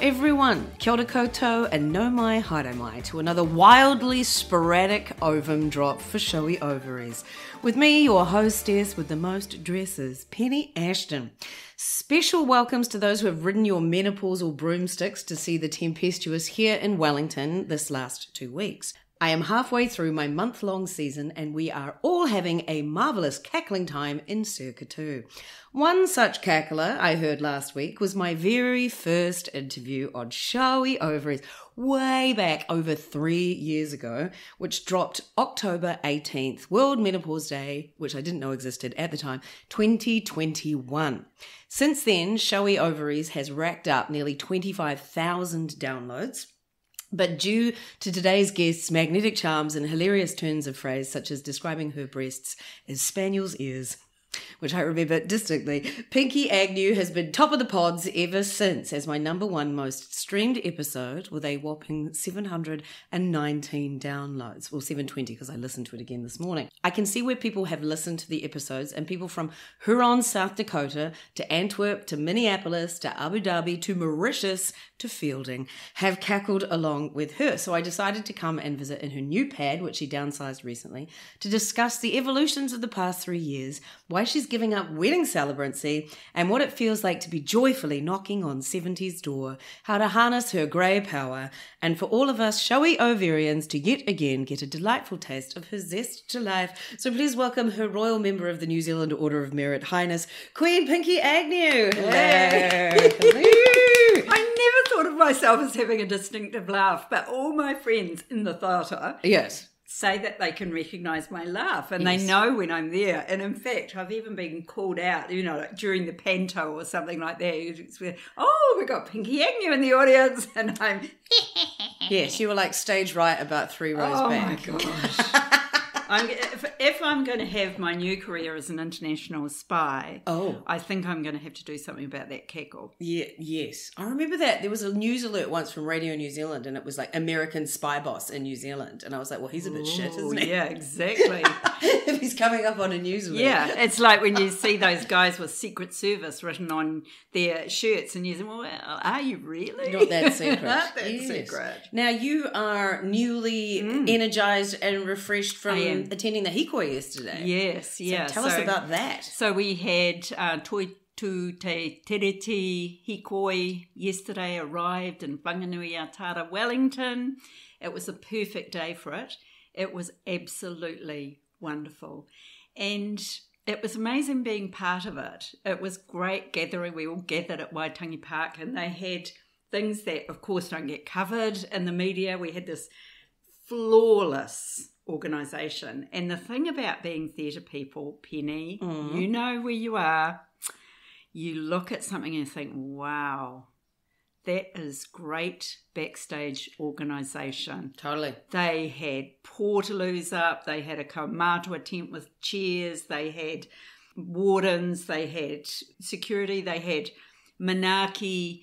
everyone, kia ora koutou and no mai haere mai to another wildly sporadic ovum drop for showy ovaries. With me, your hostess with the most dresses, Penny Ashton. Special welcomes to those who have ridden your menopausal broomsticks to see the tempestuous here in Wellington this last 2 weeks. I am halfway through my month-long season and we are all having a marvellous cackling time in Circa 2. One such cackler I heard last week was my very first interview on Showy Ovaries, way back over 3 years ago, which dropped October 18th, World Menopause Day, which I didn't know existed at the time, 2021. Since then, Showy Ovaries has racked up nearly 25,000 downloads. But due to today's guest's magnetic charms and hilarious turns of phrase, such as describing her breasts as spaniel's ears, which I remember distinctly, Pinky Agnew has been top of the pods ever since as my number one most streamed episode with a whopping 719 downloads. Well, 720 because I listened to it again this morning. I can see where people have listened to the episodes and people from Huron, South Dakota to Antwerp to Minneapolis to Abu Dhabi to Mauritius to Fielding have cackled along with her. So I decided to come and visit in her new pad, which she downsized recently, to discuss the evolutions of the past 3 years, why she's giving up wedding celebrancy, and what it feels like to be joyfully knocking on 70's door, how to harness her grey power, and for all of us showy ovarians to yet again get a delightful taste of her zest to life. So please welcome her Royal Member of the New Zealand Order of Merit, Highness Queen Pinky Agnew. Hey. Hello. I never thought of myself as having a distinctive laugh, but all my friends in the theatre say that they can recognise my laugh and they know when I'm there. And in fact, I've even been called out, like during the panto or something like that. It's where, we've got Pinky Agnew in the audience, and I'm... Yes, you were like stage right about 3 rows back. Oh my gosh. If I'm going to have my new career as an international spy, I think I'm going to have to do something about that cackle. Yeah, yes. I remember that. There was a news alert once from Radio New Zealand and it was like American spy boss in New Zealand. And I was like, well, he's a bit shit, isn't he? Yeah, exactly. If he's coming up on a news alert. Yeah, it's like when you see those guys with Secret Service written on their shirts and you think, well, are you really? Not that secret. Not that secret. Now, you are newly energised and refreshed from attending the hikoi yesterday. Yes, yeah. So tell us about that. So we had Toi Tu Te Tereti Hikoi yesterday, arrived in Whanganui-a-Tara, Wellington. It was a perfect day for it. It was absolutely wonderful. And it was amazing being part of it. It was great gathering. We all gathered at Waitangi Park and they had things that, of course, don't get covered in the media. We had this flawless organisation. And the thing about being theatre people, Penny, you know where you are. You look at something and think, wow, that is great backstage organisation. Totally. They had portaloos up, they had a kaumātua tent with chairs, they had wardens, they had security, they had manaki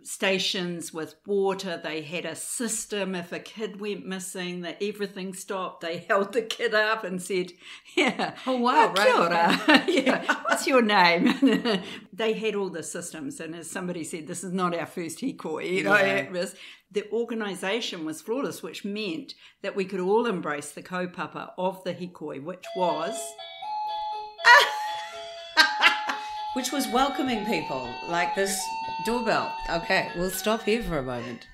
stations with water, they had a system. If a kid went missing, that everything stopped. They held the kid up and said, oh wow, kia ora. What's your name? They had all the systems, and as somebody said, this is not our first hikoi. It was, the organisation was flawless, which meant that we could all embrace the kaupapa of the hikoi, which was welcoming people, like this doorbell. Okay, we'll stop here for a moment.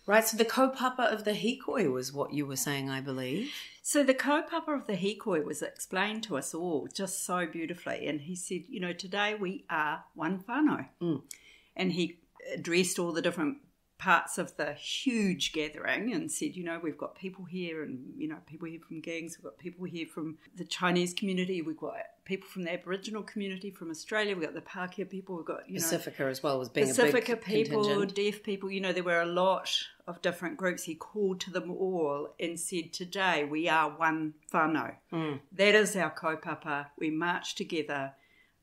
Right, so the kaupapa of the hikoi was what you were saying, I believe. So the kaupapa of the hikoi was explained to us all just so beautifully. And he said, today we are one whānau. And he addressed all the different parts of the huge gathering and said, we've got people here and, people here from gangs, we've got people here from the Chinese community, we've got people from the Aboriginal community from Australia, we've got the Pākehā people, we've got, Pacifica as well as being Pacifica a big people, contingent. deaf people, there were a lot of different groups. He called to them all and said, today we are one whānau. That is our kaupapa. We march together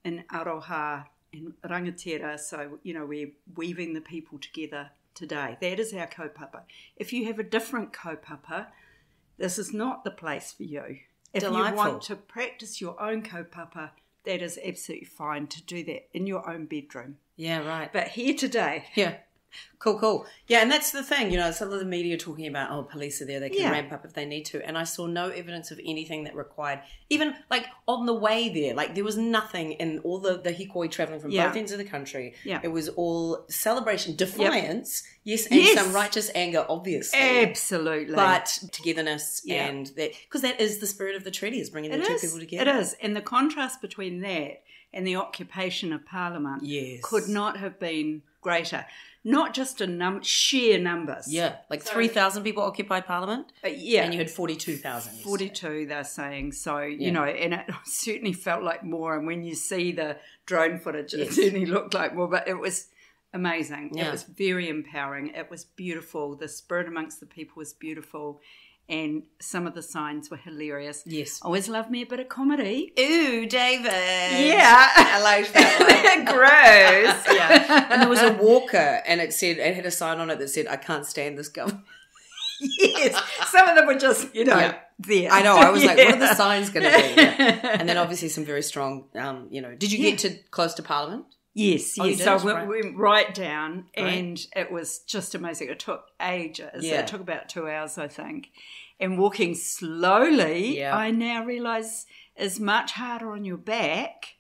in aroha and rangatira, so, we're weaving the people together today. That is our kaupapa. If you have a different kaupapa, this is not the place for you. If Delightful. you want to practice your own kaupapa, that is absolutely fine to do that in your own bedroom. Yeah, right. But here today, Cool. Yeah, and that's the thing, some of the media talking about, police are there, they can ramp up if they need to. And I saw no evidence of anything that required, even like on the way there, like there was nothing in all the hikoi travelling from both ends of the country. Yeah. It was all celebration, defiance, yes, and some righteous anger, obviously. Absolutely. But togetherness and that, because that is the spirit of the treaty, is bringing the two people together. It is. And the contrast between that and the occupation of Parliament could not have been greater. Not just in sheer numbers. Yeah, like 3,000 people occupied Parliament. And you had 42,000. 42, they're saying. So, and it certainly felt like more. And when you see the drone footage, it certainly looked like more. But it was amazing. Yeah. It was very empowering. It was beautiful. The spirit amongst the people was beautiful. And some of the signs were hilarious. Yes. Always love me a bit of comedy. Ooh, David. Yeah. I liked that one. Gross. Yeah. And there was a walker, and it had a sign on it that said, "I can't stand this government." Yes. Some of them were just, there. I know. I was like, what are the signs going to be? Yeah. And then obviously some very strong, Did you get to close to Parliament? Yes. So we went right down, and it was just amazing. It took ages. Yeah. It took about 2 hours, I think. And walking slowly, I now realise, is much harder on your back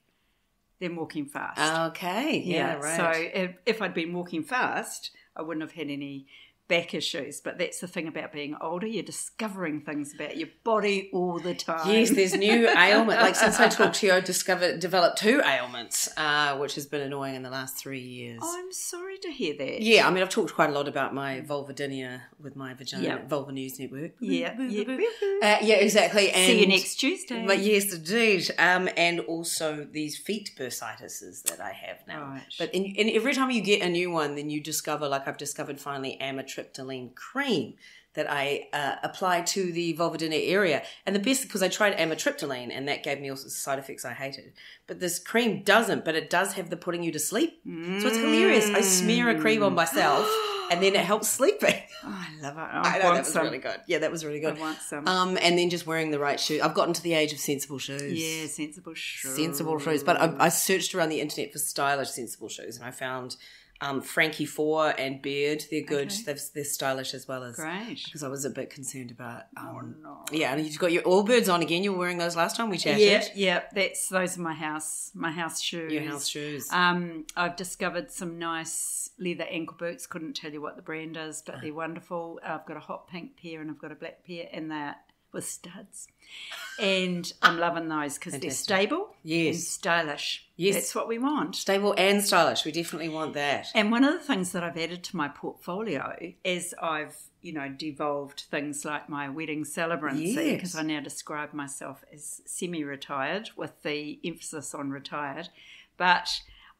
than walking fast. Okay. Yeah, right. So if I'd been walking fast, I wouldn't have had any back issues. But that's the thing about being older. You're discovering things about your body all the time. Yes, there's new ailment. Like since I talked to you, I developed 2 ailments, which has been annoying in the last 3 years. Oh, I'm sorry to hear that. Yeah, I mean, I've talked quite a lot about my vulvodynia with my vagina, Vulva News Network. Yeah, exactly. And see you next Tuesday. But yes, indeed. And also these feet bursitis that I have now. Right. But and every time you get a new one, then you discover, like I've discovered finally, amitriptyline cream that I apply to the vulvodynia area. And the best, because I tried amitriptyline and that gave me all sorts of side effects I hated. But this cream doesn't, but it does have the putting you to sleep. So it's hilarious. I smear a cream on myself and then it helps sleeping. Oh, I love it. I know, that was really good. Yeah, that was really good. I want some. And then just wearing the right shoes. I've gotten to the age of sensible shoes. Yeah, sensible shoes. Sensible shoes. But I searched around the internet for stylish sensible shoes and I found Frankie 4 and Beard. They're good. Okay. They're stylish as well as. Great. Because I was a bit concerned about. Yeah, and you've got your Allbirds on again. You were wearing those last time we chatted. Yeah. Those are my house shoes. Your house shoes. I've discovered some nice leather ankle boots. Couldn't tell you what the brand is, but they're wonderful. I've got a hot pink pair and I've got a black pair, and they're with studs. And I'm loving those because they're stable and stylish. Yes. That's what we want. Stable and stylish. We definitely want that. And one of the things that I've added to my portfolio is I've, devolved things like my wedding celebrancy, because I now describe myself as semi-retired with the emphasis on retired. But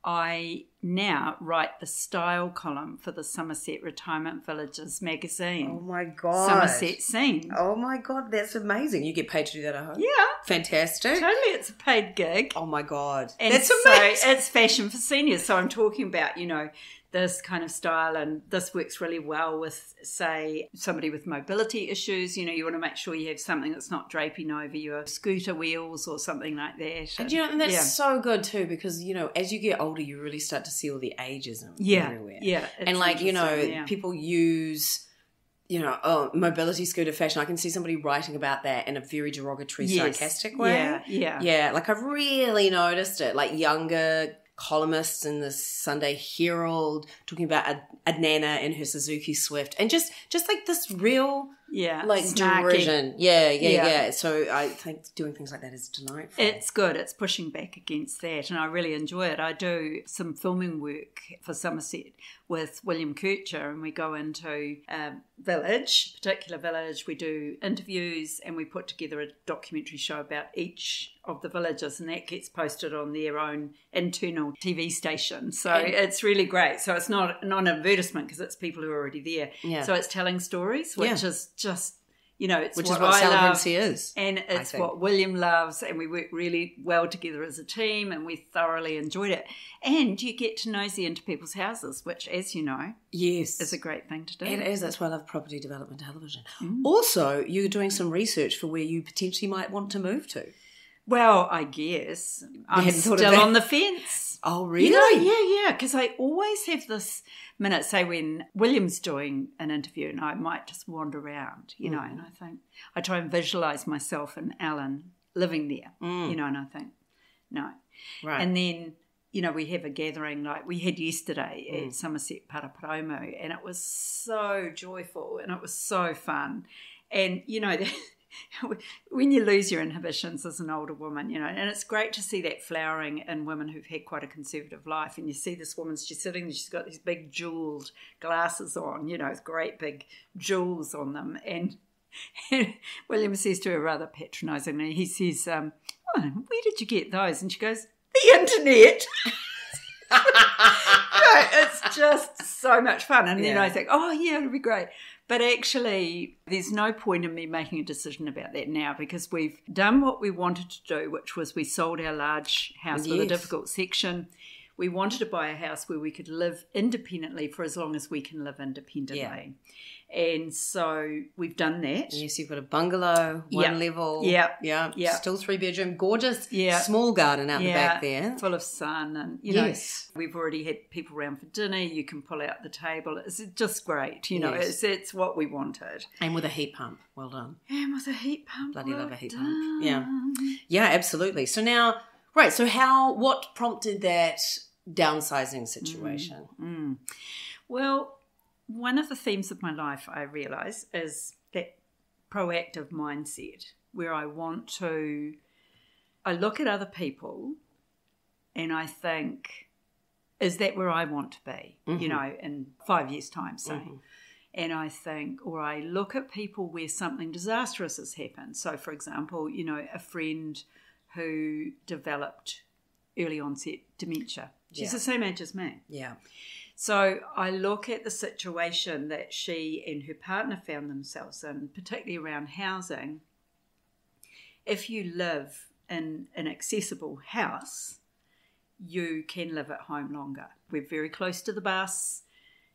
I now write the style column for the Somerset Retirement Villages magazine. Oh, my God. Somerset Scene. Oh, my God. That's amazing. You get paid to do that, I hope. Yeah. Fantastic. Totally. It's a paid gig. Oh, my God. And that's amazing. So it's fashion for seniors. So I'm talking about, this kind of style, and this works really well with, say, somebody with mobility issues. You want to make sure you have something that's not draping over your scooter wheels or something like that. And that's so good too, because as you get older, you really start to see all the ageism everywhere. Yeah, and people use mobility scooter fashion. I can see somebody writing about that in a very derogatory, sarcastic way. Yeah. Like I've really noticed it. Like younger columnists in the Sunday Herald talking about Adnana in her Suzuki Swift, and just like this real derision. Yeah. So I think doing things like that is delightful. It's good. It's pushing back against that, and I really enjoy it. I do some filming work for Somerset with William Kircher, and we go into a particular village. We do interviews, and we put together a documentary show about each of the villages, and that gets posted on their own internal TV station. So it's really great. So it's not an advertisement because it's people who are already there. Yeah. So it's telling stories, which is just, it's which what is what I love, celebrancy is, and it's what William loves, and we work really well together as a team, and we thoroughly enjoyed it. And you get to nosy into people's houses, which, as you know, is a great thing to do. It is. That's why I love property development television. Also, you're doing some research for where you potentially might want to move to. Well, I guess I'm hadn't thought of still that? on the fence. Oh, really? Yeah, because I always have this minute, say when William's doing an interview and I might just wander around, and I think, I try and visualise myself and Alan living there, and I think, no. Right. And then, we have a gathering like we had yesterday at Somerset Paraparaumu, and it was so joyful and it was so fun. And, when you lose your inhibitions as an older woman, and it's great to see that flowering in women who've had quite a conservative life. And you see this woman's just sitting there, she's got these big jewelled glasses on, with great big jewels on them. And William says to her rather patronisingly, he says, where did you get those? And she goes, the internet. It's just so much fun. And then I think, it'll be great. But actually, there's no point in me making a decision about that now, because we've done what we wanted to do, which was we sold our large house with a difficult section. We wanted to buy a house where we could live independently for as long as we can live independently. Yeah. And so we've done that. Yes, you've got a bungalow, one level. Yeah. Still 3-bedroom, gorgeous, Yeah. small garden out the back there. Full of sun. And, we've already had people around for dinner. You can pull out the table. It's just great. It's what we wanted. And with a heat pump. Well done. And with a heat pump. Bloody love a heat pump. Yeah. Yeah, absolutely. So now, right, so what prompted that downsizing situation? Well, one of the themes of my life, I realise, is that proactive mindset where I look at other people and I think, is that where I want to be, in 5 years' time, say? And I think, or I look at people where something disastrous has happened. So, for example, a friend who developed early onset dementia. She's the same age as me. Yeah. So I look at the situation that she and her partner found themselves in, particularly around housing. If you live in an accessible house, you can live at home longer. We're very close to the bus.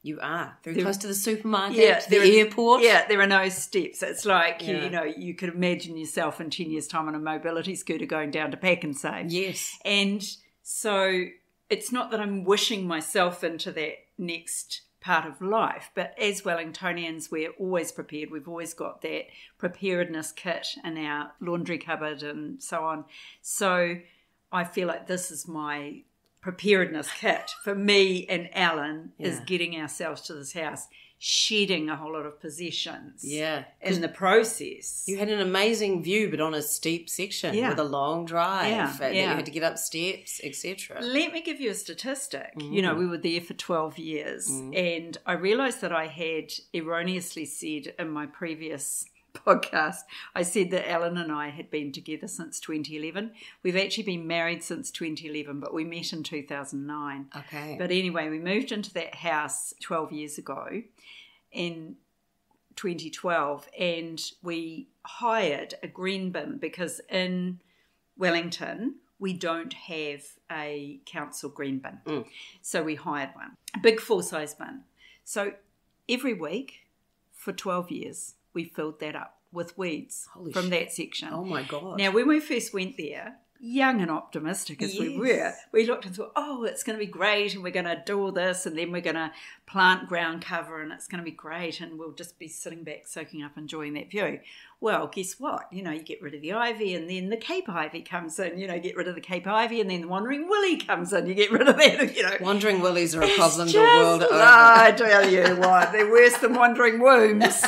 You are. Very close to the supermarket, the airport. Yeah, there are no steps. It's like, you could imagine yourself in 10 years' time on a mobility scooter going down to Pack-and-Save. Yes. And so it's not that I'm wishing myself into that next part of life, but as Wellingtonians, we're always prepared. We've always got that preparedness kit in our laundry cupboard and so on. So I feel like this is my preparedness kit for me and Alan is getting ourselves to this house, shedding a whole lot of possessions in the process. You had an amazing view, but on a steep section with a long drive. And you had to get up steps, etc. Let me give you a statistic. We were there for 12 years and I realised that I had erroneously said in my previous podcast, I said that Alan and I had been together since 2011. We've actually been married since 2011, but we met in 2009. Okay. But anyway, we moved into that house 12 years ago in 2012, and we hired a green bin because in Wellington we don't have a council green bin. So we hired one, a big full-size bin. So every week for 12 years we filled that up with weeds from that section. Oh, my God. Now, when we first went there, young and optimistic as we were, we looked and thought, it's going to be great and we're going to do all this and then we're going to plant ground cover and it's going to be great and we'll just be sitting back, soaking up, enjoying that view. Well, guess what? You get rid of the ivy and then the Cape ivy comes in, get rid of the Cape ivy and then the wandering willy comes in, you get rid of that, Wandering willies are a problem the world over. I tell you what, they're worse than wandering wombs.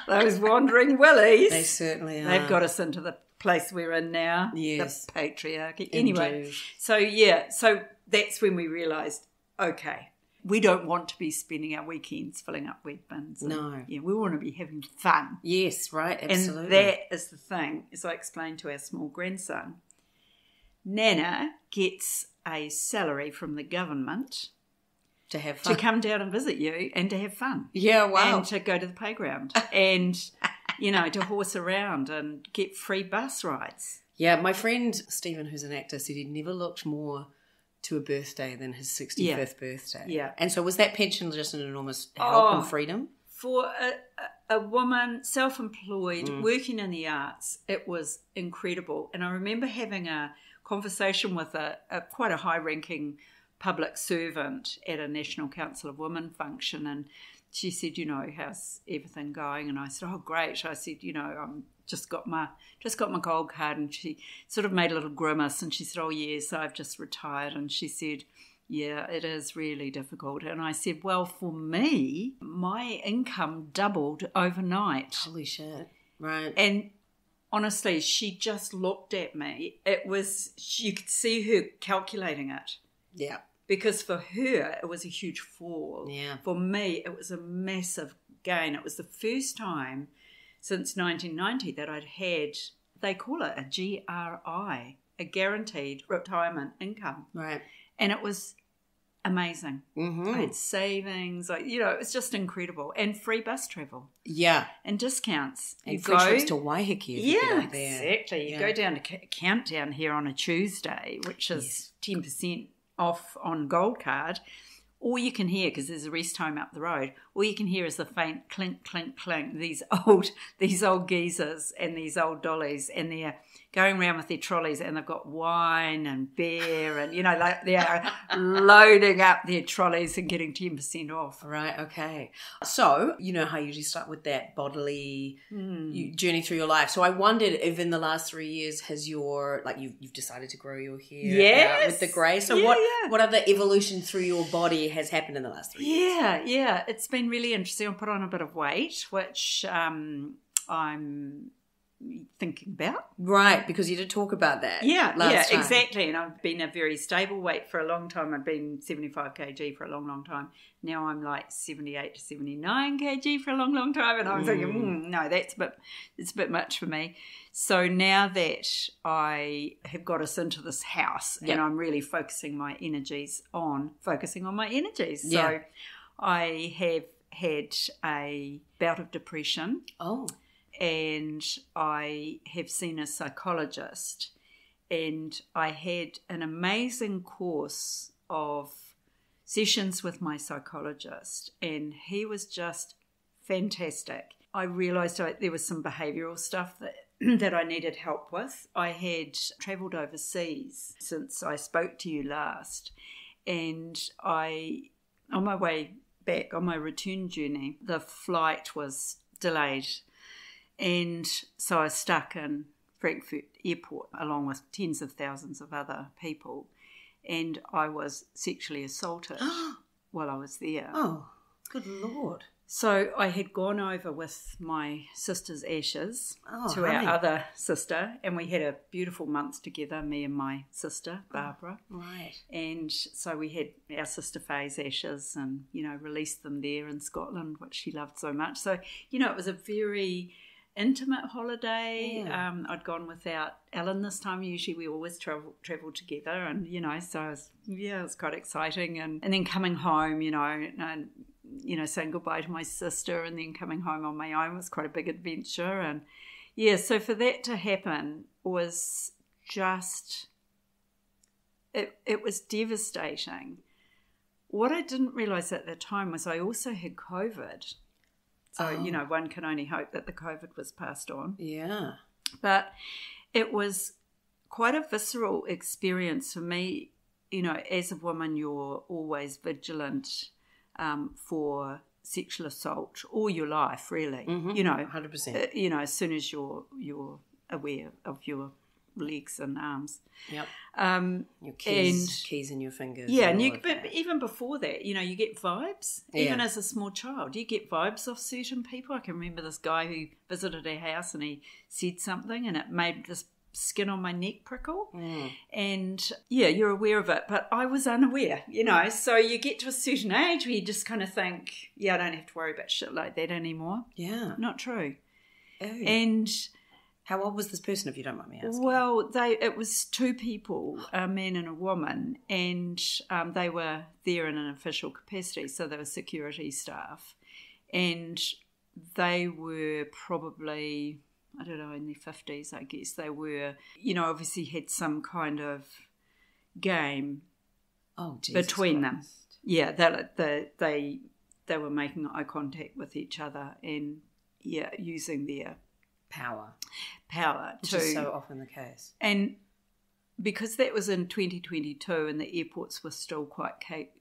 Those wandering willies. They certainly are. They've got us into the place we're in now. Yes. The patriarchy. Anyway, Indeed. so that's when we realised, okay, we don't want to be spending our weekends filling up wet bins. No. Yeah, we want to be having fun. Yes, right, absolutely. And that is the thing, as I explained to our small grandson. Nana gets a salary from the government to have fun. To come down and visit you and to have fun. Yeah, wow. And to go to the playground and, to horse around and get free bus rides. Yeah, my friend Stephen, who's an actor, said he'd never looked more to a birthday than his 65th birthday. Yeah. And so was that pension just an enormous help and freedom? For a woman, self-employed, working in the arts. It was incredible. And I remember having a conversation with a quite a high-ranking public servant at a National Council of Women function, and she said, how's everything going? And I said, oh, great. I said, I'm just got my gold card. And she sort of made a little grimace, and she said, oh yes, I've just retired. And she said, yeah, it is really difficult. And I said, well, for me, my income doubled overnight. Holy shit. Right. And honestly, she just looked at me. You could see her calculating it. Yeah. Because for her, it was a huge fall. Yeah. For me, it was a massive gain. It was the first time since 1990 that I'd had, they call it a GRI, a guaranteed retirement income. Right. And it was amazing. Mm-hmm. I had savings, it was just incredible. And free bus travel. Yeah. And discounts. And free trips to Waiheke if you get up there. Exactly. You go down to Countdown here on a Tuesday, which is 10% off on Gold Card. All you can hear, because there's a rest home up the road, all you can hear is the faint clink, clink, clink. These old geezers and these old dollies, and they're going around with their trolleys, and they've got wine and beer, and they are loading up their trolleys and getting 10% off. Right. Okay. So how you usually start with that bodily journey through your life. So I wondered if in the last 3 years has you've decided to grow your hair out with the grey. So what other evolution through your body has happened in the last 3 years? Yeah. It's been really interesting. I put on a bit of weight, which I'm thinking about. Right, because you did talk about that. Last time. Exactly. And I've been a very stable weight for a long time. I've been 75 kg for a long, long time. Now I'm like 78 to 79 kg for a long, long time. And I'm thinking, no, it's a bit much for me. So now that I have got us into this house and I'm really focusing on my energies. So I have had a bout of depression. Oh. And I have seen a psychologist, and I had an amazing course of sessions with my psychologist, and he was just fantastic. I realised there was some behavioural stuff that I needed help with. I had travelled overseas since I spoke to you last, and on my way back, on my return journey, the flight was delayed. And so I was stuck in Frankfurt Airport along with tens of thousands of other people. And I was sexually assaulted while I was there. Oh, good Lord. So I had gone over with my sister's ashes to our other sister. And we had a beautiful month together, me and my sister, Barbara. Right. And so we had our sister Faye's ashes and, released them there in Scotland, which she loved so much. So, it was a very intimate holiday. I'd gone without Ellen this time. Usually we always travel together, and so it was quite exciting. And then coming home, and saying goodbye to my sister, and then coming home on my own was quite a big adventure. And so for that to happen was just it was devastating. What I didn't realise at the time was I also had COVID. So, one can only hope that the COVID was passed on. Yeah. But it was quite a visceral experience for me. As a woman, you're always vigilant for sexual assault all your life, really. Mm-hmm. 100%. As soon as you're aware of your legs and arms. Yep. Your keys in your fingers. Yeah, but even before that, you get vibes. Even as a small child, you get vibes off certain people. I can remember this guy who visited our house and he said something and it made this skin on my neck prickle. And you're aware of it, but I was unaware, so you get to a certain age where you just kind of think, I don't have to worry about shit like that anymore. Yeah. Not true. Oh. And how old was this person, if you don't mind me asking? Well, it was two people, a man and a woman, and they were there in an official capacity, so they were security staff. And they were probably, I don't know, in their 50s, I guess. They were, obviously had some kind of game between them. Yeah, they were making eye contact with each other, and using their power, which to is so often the case. And because that was in 2022 and the airports were still quite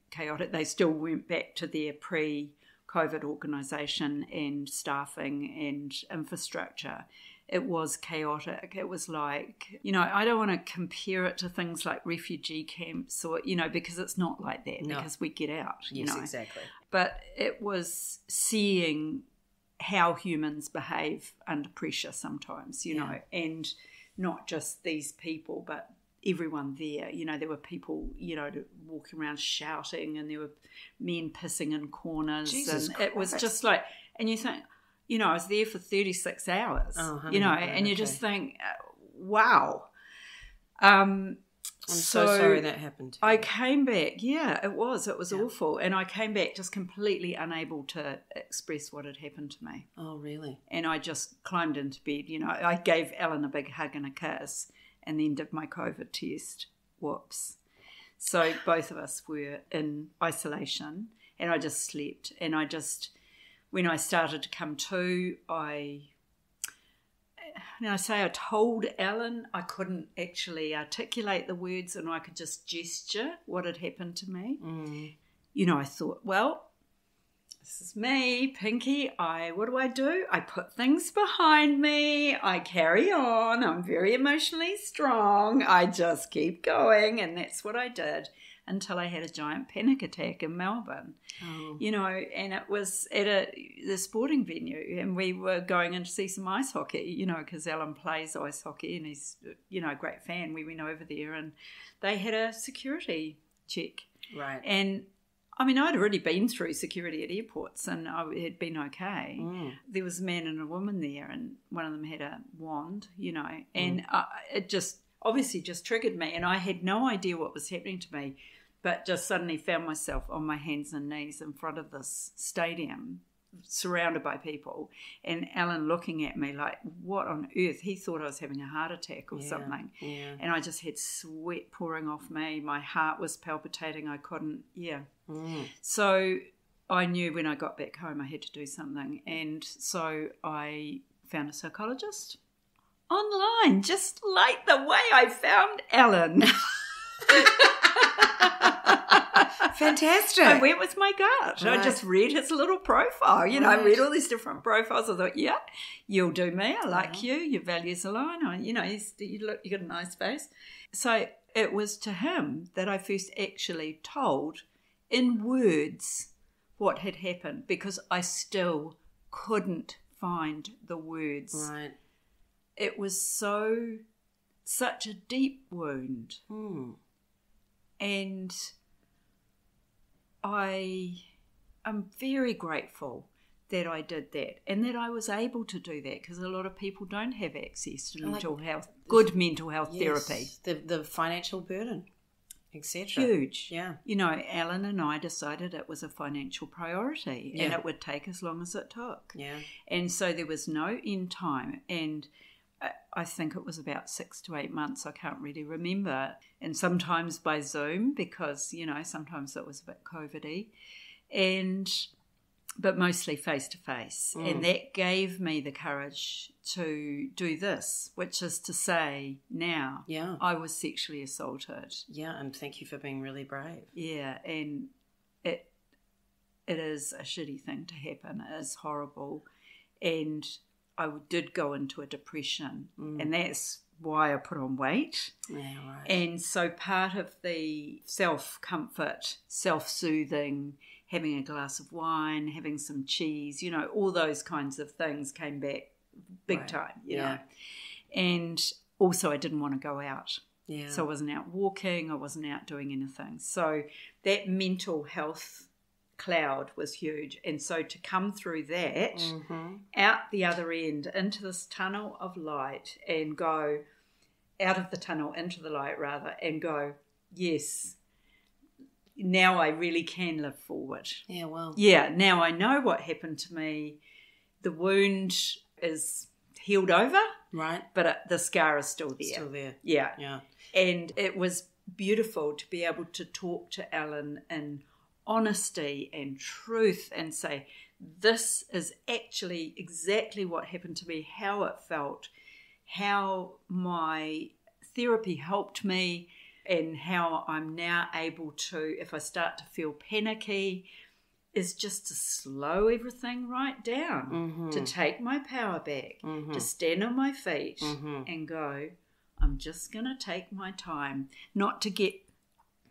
chaotic, they still went back to their pre-COVID organisation and staffing and infrastructure. It was chaotic. It was like, I don't want to compare it to things like refugee camps or, because it's not like that, because we get out, Yes, exactly. But it was seeing how humans behave under pressure sometimes, and not just these people, but everyone there. There were people, walking around shouting, and there were men pissing in corners. Jesus and Christ. It was just like, and you think, I was there for 36 hours, and you just think, wow. I'm so sorry that happened to you. I came back, it was awful. And I came back just completely unable to express what had happened to me. Oh, really? And I just climbed into bed, I gave Ellen a big hug and a kiss and then did my COVID test. Whoops. So both of us were in isolation and I just slept. And when I started to come to, I told Ellen I couldn't actually articulate the words and I could just gesture what had happened to me. I thought, well, this is me, Pinky. What do? I put things behind me. I carry on. I'm very emotionally strong. I just keep going. And that's what I did until I had a giant panic attack in Melbourne. Oh. And it was at the sporting venue and we were going in to see some ice hockey, because Alan plays ice hockey and he's, a great fan. We went over there and they had a security check. Right. And I'd already been through security at airports and I had been okay. There was a man and a woman there and one of them had a wand, and it just obviously just triggered me and I had no idea what was happening to me. But just suddenly found myself on my hands and knees in front of this stadium, surrounded by people, and Alan looking at me like, what on earth? He thought I was having a heart attack or something. Yeah. And I just had sweat pouring off me. My heart was palpitating. I couldn't, So I knew when I got back home I had to do something. And so I found a psychologist online, just like the way I found Alan. Fantastic. I went with my gut. Right. I just read his little profile. Right. I read all these different profiles. I thought, you'll do me. I like you. Your values align. You got a nice face. So it was to him that I first actually told in words what had happened because I still couldn't find the words. Right. It was such a deep wound. And I am very grateful that I did that and that I was able to do that because a lot of people don't have access to mental health, good mental health therapy. The financial burden, etc. Huge. Yeah. Alan and I decided it was a financial priority and it would take as long as it took. Yeah. And so there was no end time and I think it was about 6 to 8 months. I can't really remember. And sometimes by Zoom because, sometimes it was a bit COVID-y. But mostly face-to-face. And that gave me the courage to do this, which is to say now I was sexually assaulted. Yeah, and thank you for being really brave. Yeah, and it is a shitty thing to happen. It is horrible. And I did go into a depression, and that's why I put on weight. Yeah, right. And so part of the self-comfort, self-soothing, having a glass of wine, having some cheese, all those kinds of things came back big time, you know. And also I didn't want to go out. Yeah. So I wasn't out walking, I wasn't out doing anything. So that mental health cloud was huge. And so to come through that, out the other end, into this tunnel of light and go, out of the tunnel into the light rather, and go, yes, now I really can live forward. Yeah, well. Yeah, now I know what happened to me. The wound is healed over. Right. But the scar is still there. Still there. Yeah. Yeah. And it was beautiful to be able to talk to Alan in honesty and truth and say, this is actually exactly what happened to me, how it felt, how my therapy helped me, and how I'm now able to, if I start to feel panicky, is just to slow everything right down, to take my power back, to stand on my feet and go, I'm just going to take my time, not to get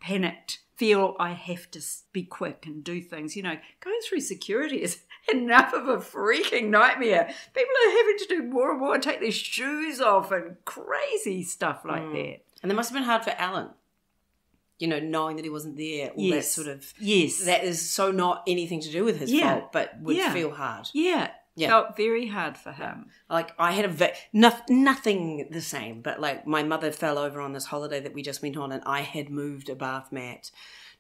panicked, feel I have to be quick and do things. You know, going through security is enough of a freaking nightmare. People are having to do more and more, take their shoes off and crazy stuff like that. And that must have been hard for Alan, you know, knowing that he wasn't there, all that sort of... Yes. That is so not anything to do with his fault, but would feel hard. Yeah. Felt very hard for him. Like, I had nothing the same, but like my mother fell over on this holiday that we just went on, and I had moved a bath mat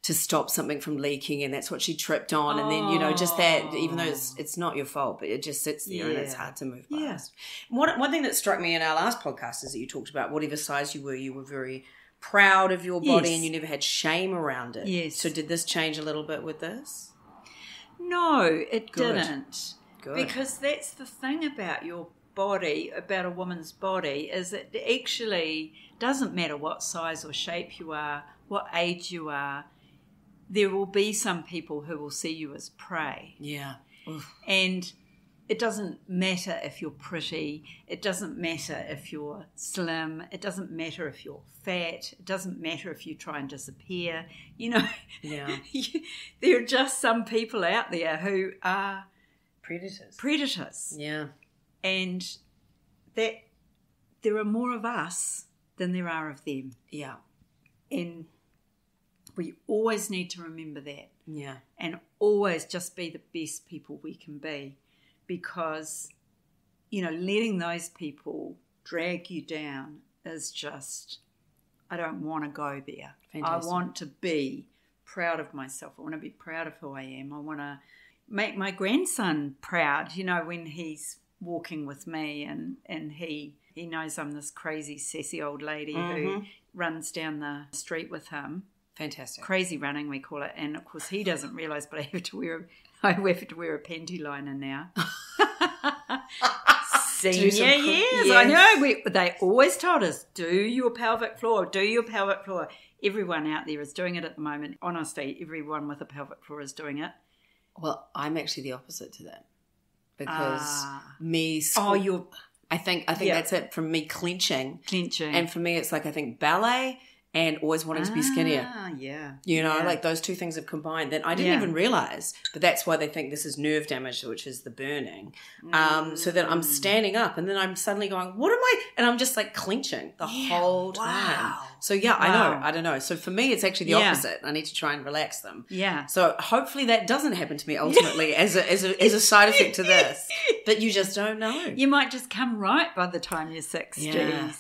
to stop something from leaking, and that's what she tripped on. And then, you know, just that, even though it's not your fault, but it just sits there and it's hard to move past. One thing that struck me in our last podcast is that you talked about whatever size you were very proud of your body and you never had shame around it. Yes. So did this change a little bit with this? No, it didn't. Good. Because that's the thing about your body, about a woman's body, is it actually doesn't matter what size or shape you are, what age you are, there will be some people who will see you as prey. Yeah. Oof. And it doesn't matter if you're pretty, it doesn't matter if you're slim, it doesn't matter if you're fat, it doesn't matter if you try and disappear. You know, there are just some people out there who are predators. Yeah. And that there are more of us than there are of them. Yeah. And we always need to remember that. Yeah. And always just be the best people we can be. Because, you know, letting those people drag you down is just, I don't want to go there. Fantastic. I want to be proud of myself. I want to be proud of who I am. I want to make my grandson proud, you know, when he's walking with me and he knows I'm this crazy, sassy old lady who runs down the street with him. Fantastic. Crazy running, we call it. And, of course, he doesn't realise, but I have to wear a panty liner now. Senior years, I know. They always told us, do your pelvic floor. Everyone out there is doing it at the moment. Honestly, everyone with a pelvic floor is doing it. Well, I'm actually the opposite to that. Because I think that's it from me clenching. And for me, it's like I think ballet and always wanting to be skinnier. Yeah. You know, like those two things have combined that I didn't even realise. But that's why they think this is nerve damage, which is the burning. So that I'm standing up and then I'm suddenly going, what am I? And I'm just like clenching the whole time. So I don't know. So for me, it's actually the opposite. I need to try and relax them. Yeah. So hopefully that doesn't happen to me ultimately as a side effect to this. But you just don't know. You might just come right by the time you're 60. Yeah.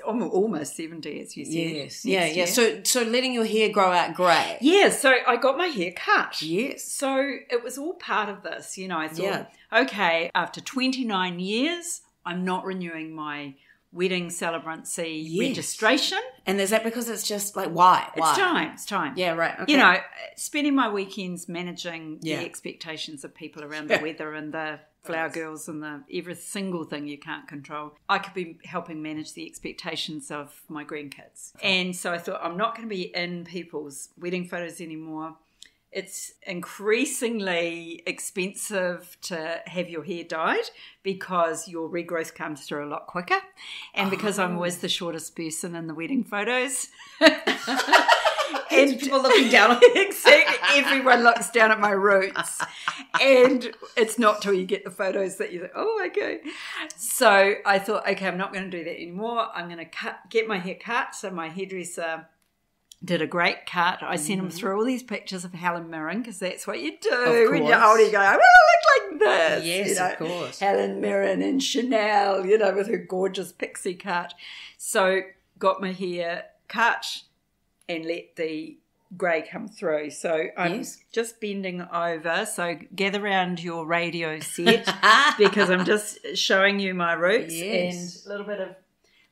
Almost 70, as you said. Yes. Yeah. So letting your hair grow out grey. Yeah, so I got my hair cut. Yes. So it was all part of this, you know. I thought, okay, after 29 years, I'm not renewing my wedding celebrancy registration. And is that because it's just like, why? It's time. Yeah, right. Okay. You know, spending my weekends managing the expectations of people around the weather and the flower girls and every single thing you can't control. I could be helping manage the expectations of my grandkids. And so I thought, I'm not going to be in people's wedding photos anymore. It's increasingly expensive to have your hair dyed because your regrowth comes through a lot quicker. And because I'm always the shortest person in the wedding photos. And people looking down on exactly. Everyone looks down at my roots. And it's not till you get the photos that you think, oh, okay. So I thought, okay, I'm not going to do that anymore. I'm going to get my hair cut. So my hairdresser did a great cut. I sent him through all these pictures of Helen Mirren because that's what you do when you're older. You go, I want to look like this. Yes, you know, of course. Helen Mirren and Chanel, you know, with her gorgeous pixie cut. So got my hair cut and let the grey come through. So I'm just bending over. So gather around your radio set because I'm just showing you my roots and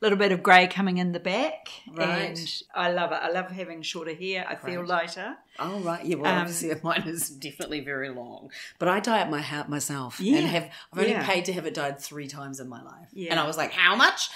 a little bit of grey coming in the back. Right. And I love it. I love having shorter hair. I feel lighter. Oh, right. Yeah, well, obviously mine is definitely very long. But I dye it my hair myself. Yeah. And I've only paid to have it dyed 3 times in my life. Yeah. And I was like, how much?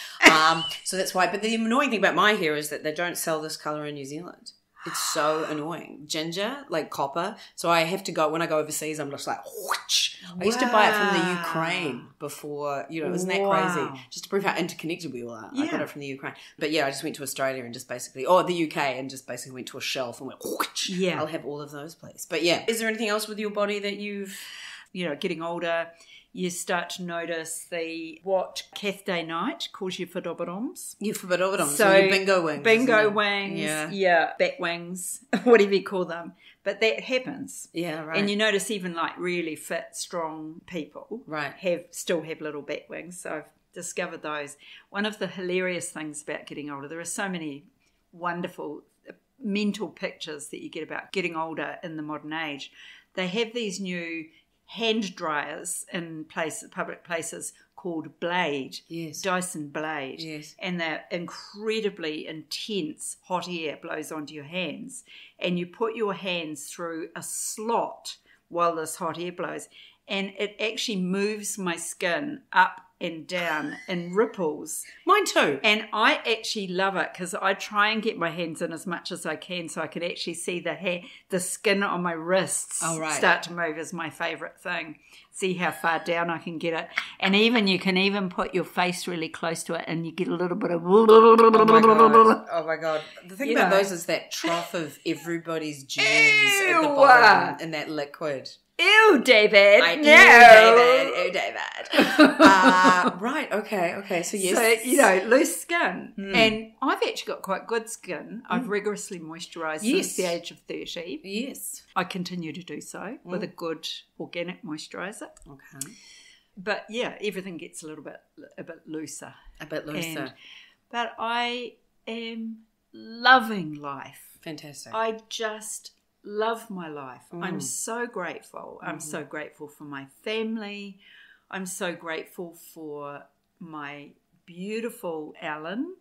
So that's why. But the annoying thing about my hair is that they don't sell this colour in New Zealand. It's so annoying. Ginger, like copper. So I have to go, when I go overseas, I'm just like, whoosh. I used to buy it from the Ukraine before, isn't that crazy? Just to prove how interconnected we all are. I got it from the Ukraine. But yeah, I just went to Australia and just basically, the UK, and just basically went to a shelf and went, whoosh. Yeah. I'll have all of those, please. But yeah, is there anything else with your body that you've... getting older, you start to notice what Cath Day Night calls you whedoboroms. Your whedoboroms, so your bingo wings. Bingo wings, bat wings, whatever you call them. But that happens. Yeah, right. And you notice even like really fit, strong people still have little bat wings. So I've discovered those. One of the hilarious things about getting older, there are so many wonderful mental pictures that you get about getting older in the modern age. They have these new hand dryers in public places called Blade, Dyson Blade, and they're incredibly intense. Hot air blows onto your hands, and you put your hands through a slot while this hot air blows, and it actually moves my skin up and down in ripples. Mine too. And I actually love it because I try and get my hands in as much as I can so I can actually see the skin on my wrists start to move is my favourite thing. See how far down I can get it. And you can even put your face really close to it and you get a little bit of... Oh my God. The thing about those is that trough of everybody's germs at the bottom in that liquid. Ew, David. Ew, David. Right, okay. So yes. So, loose skin. And I've actually got quite good skin. I've rigorously moisturised since the age of 30. Yes. I continue to do so with a good organic moisturiser. Okay. But yeah, everything gets a bit looser. But I am loving life. Fantastic. I just love my life. I'm so grateful. I'm so grateful for my family. I'm so grateful for my beautiful Alan.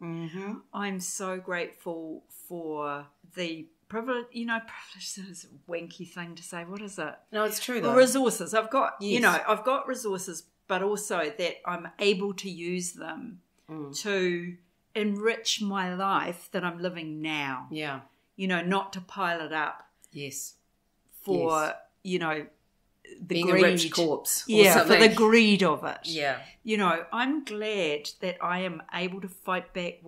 I'm so grateful for the privilege. Privilege is a wanky thing to say. What is it? No, it's true though. The resources. I've got, I've got resources, but also that I'm able to use them to enrich my life that I'm living now. Yeah. Not to pile it up. Yes. For, the being greed. A rich corpse. For the greed of it. Yeah. I'm glad that I am able to fight back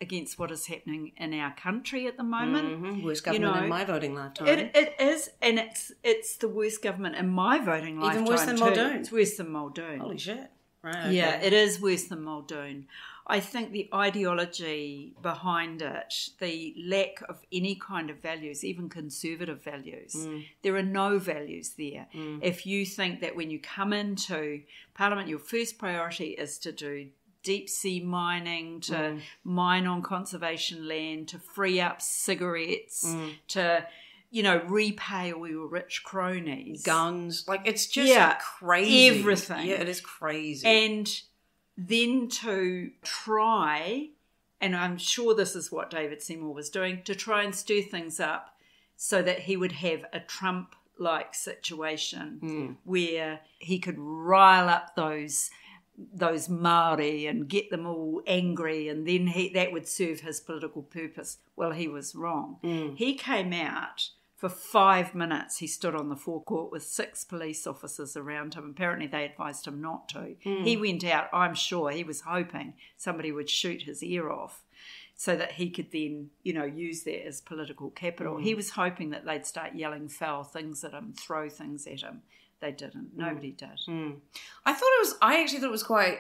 against what is happening in our country at the moment. Worst government in my voting lifetime. It is, and it's the worst government in my voting lifetime. Even worse than Muldoon. It's worse than Muldoon. Holy shit. Right. Okay. Yeah, it is worse than Muldoon. I think the ideology behind it, the lack of any kind of values, even conservative values, there are no values there. If you think that when you come into Parliament, your first priority is to do deep sea mining, to mine on conservation land, to free up cigarettes, to repay all your rich cronies. Guns. Like, it's just crazy. Everything. Yeah, it is crazy. And then to try, and I'm sure this is what David Seymour was doing, to try and stir things up so that he would have a Trump-like situation where he could rile up those Māori and get them all angry, and then that would serve his political purpose. Well, he was wrong. He came out for 5 minutes. He stood on the forecourt with 6 police officers around him. Apparently they advised him not to. He went out, I'm sure he was hoping somebody would shoot his ear off so that he could then, use that as political capital. He was hoping that they'd start yelling foul things at him, throw things at him. They didn't. Nobody did. I actually thought it was quite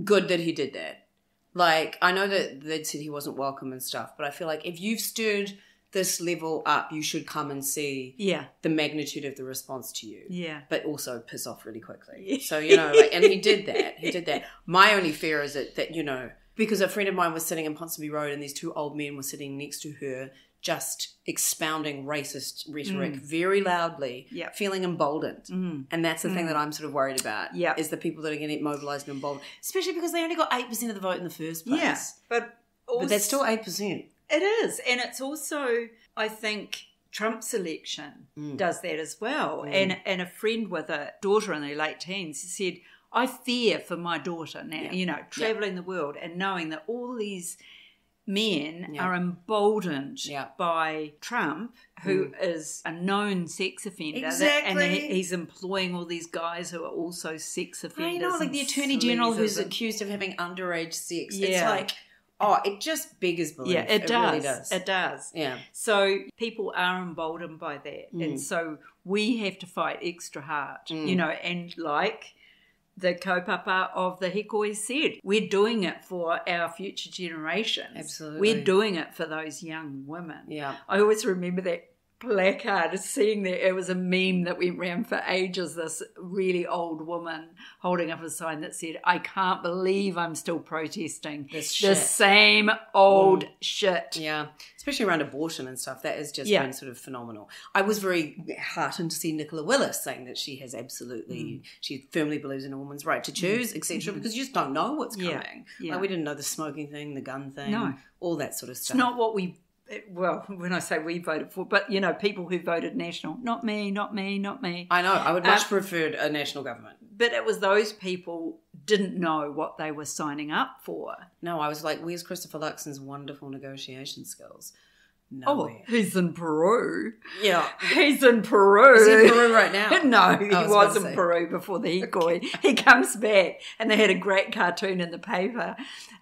good that he did that. Like, I know that they'd said he wasn't welcome and stuff, but I feel like if you've stirred this level up, you should come and see the magnitude of the response to you. Yeah. But also piss off really quickly. So, and he did that. My only fear is that, because a friend of mine was sitting in Ponsonby Road and these 2 old men were sitting next to her just expounding racist rhetoric very loudly, feeling emboldened. And that's the thing that I'm sort of worried about, is the people that are getting mobilised and emboldened, especially because they only got 8% of the vote in the first place. Yeah, but that's still 8%. It is. And it's also, I think, Trump's election does that as well. And a friend with a daughter in their late teens said, I fear for my daughter now, travelling the world and knowing that all these men are emboldened by Trump, who is a known sex offender. Exactly. And he's employing all these guys who are also sex offenders. Like the Attorney General who's accused of having underage sex. It's like, it just beggars belief. Yeah, it does. Really does. It does. Yeah. So people are emboldened by that. And so we have to fight extra hard, and like the kaupapa of the Hikoi said, we're doing it for our future generations. Absolutely. We're doing it for those young women. Yeah. I always remember that placard, seeing that it was a meme that went around for ages, this really old woman holding up a sign that said, I can't believe I'm still protesting the same old shit. Yeah, especially around abortion and stuff. That has just been sort of phenomenal. I was very heartened to see Nicola Willis saying that she has absolutely, she firmly believes in a woman's right to choose, etc., because you just don't know what's coming. Yeah. Like we didn't know the smoking thing, the gun thing, all that sort of stuff. It's not what when I say we voted for, but, people who voted national. Not me, not me, not me. I know. I would much preferred a national government. But it was those people didn't know what they were signing up for. No, I was like, where's Christopher Luxon's wonderful negotiation skills? Nowhere. He's in Peru. Yeah. He's in Peru. Is he in Peru right now? No, he was in Peru before the Hikoi. Okay. He comes back, and they had a great cartoon in the paper.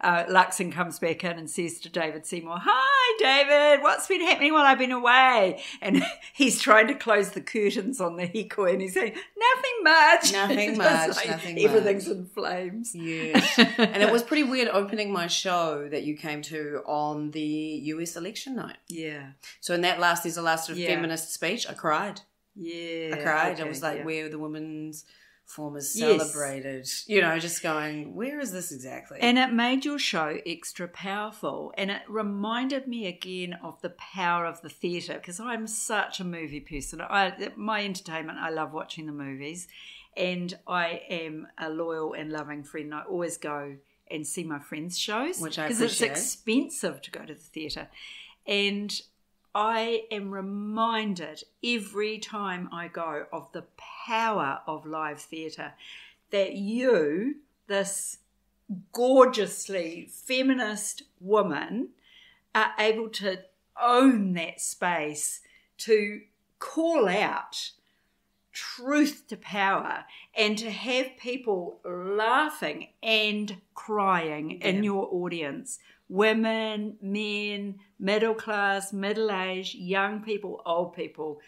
Luxon comes back in and says to David Seymour, hi, David, what's been happening while I've been away? And he's trying to close the curtains on the Hikoi, and he's saying, nothing much. Nothing much, nothing everything's in flames. Yes. And it was pretty weird opening my show that you came to on the US election night. Yeah. So in that there's a last sort of feminist speech, I cried. Yeah. I cried. Okay, I was like, where the women's form is celebrated. Just going, where is this exactly? And it made your show extra powerful. And it reminded me again of the power of the theatre, because I'm such a movie person. My entertainment, I love watching the movies. And I am a loyal and loving friend. I always go and see my friends' shows. Which I appreciate. Because it's expensive to go to the theatre. And I am reminded every time I go of the power of live theatre, that you, this gorgeously feminist woman, are able to own that space to call out truth to power and to have people laughing and crying in your audience. Women, men, middle class, middle age, young people, old people.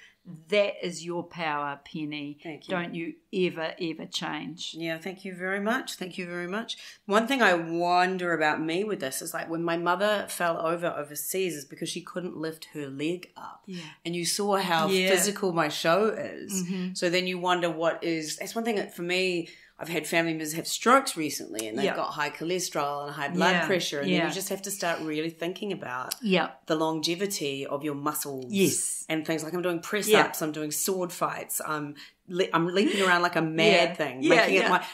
That is your power, Penny. Thank you. Don't you ever, ever change. Yeah, thank you very much. Thank you very much. One thing I wonder about me with this is like when my mother fell over overseas is because she couldn't lift her leg up. Yeah. And you saw how physical my show is. Mm-hmm. So then you wonder that's one thing that for me, I've had family members have strokes recently and they've got high cholesterol and high blood pressure, and then you just have to start really thinking about the longevity of your muscles and things. Like I'm doing press-ups, I'm doing sword fights, I'm leaping around like a mad thing,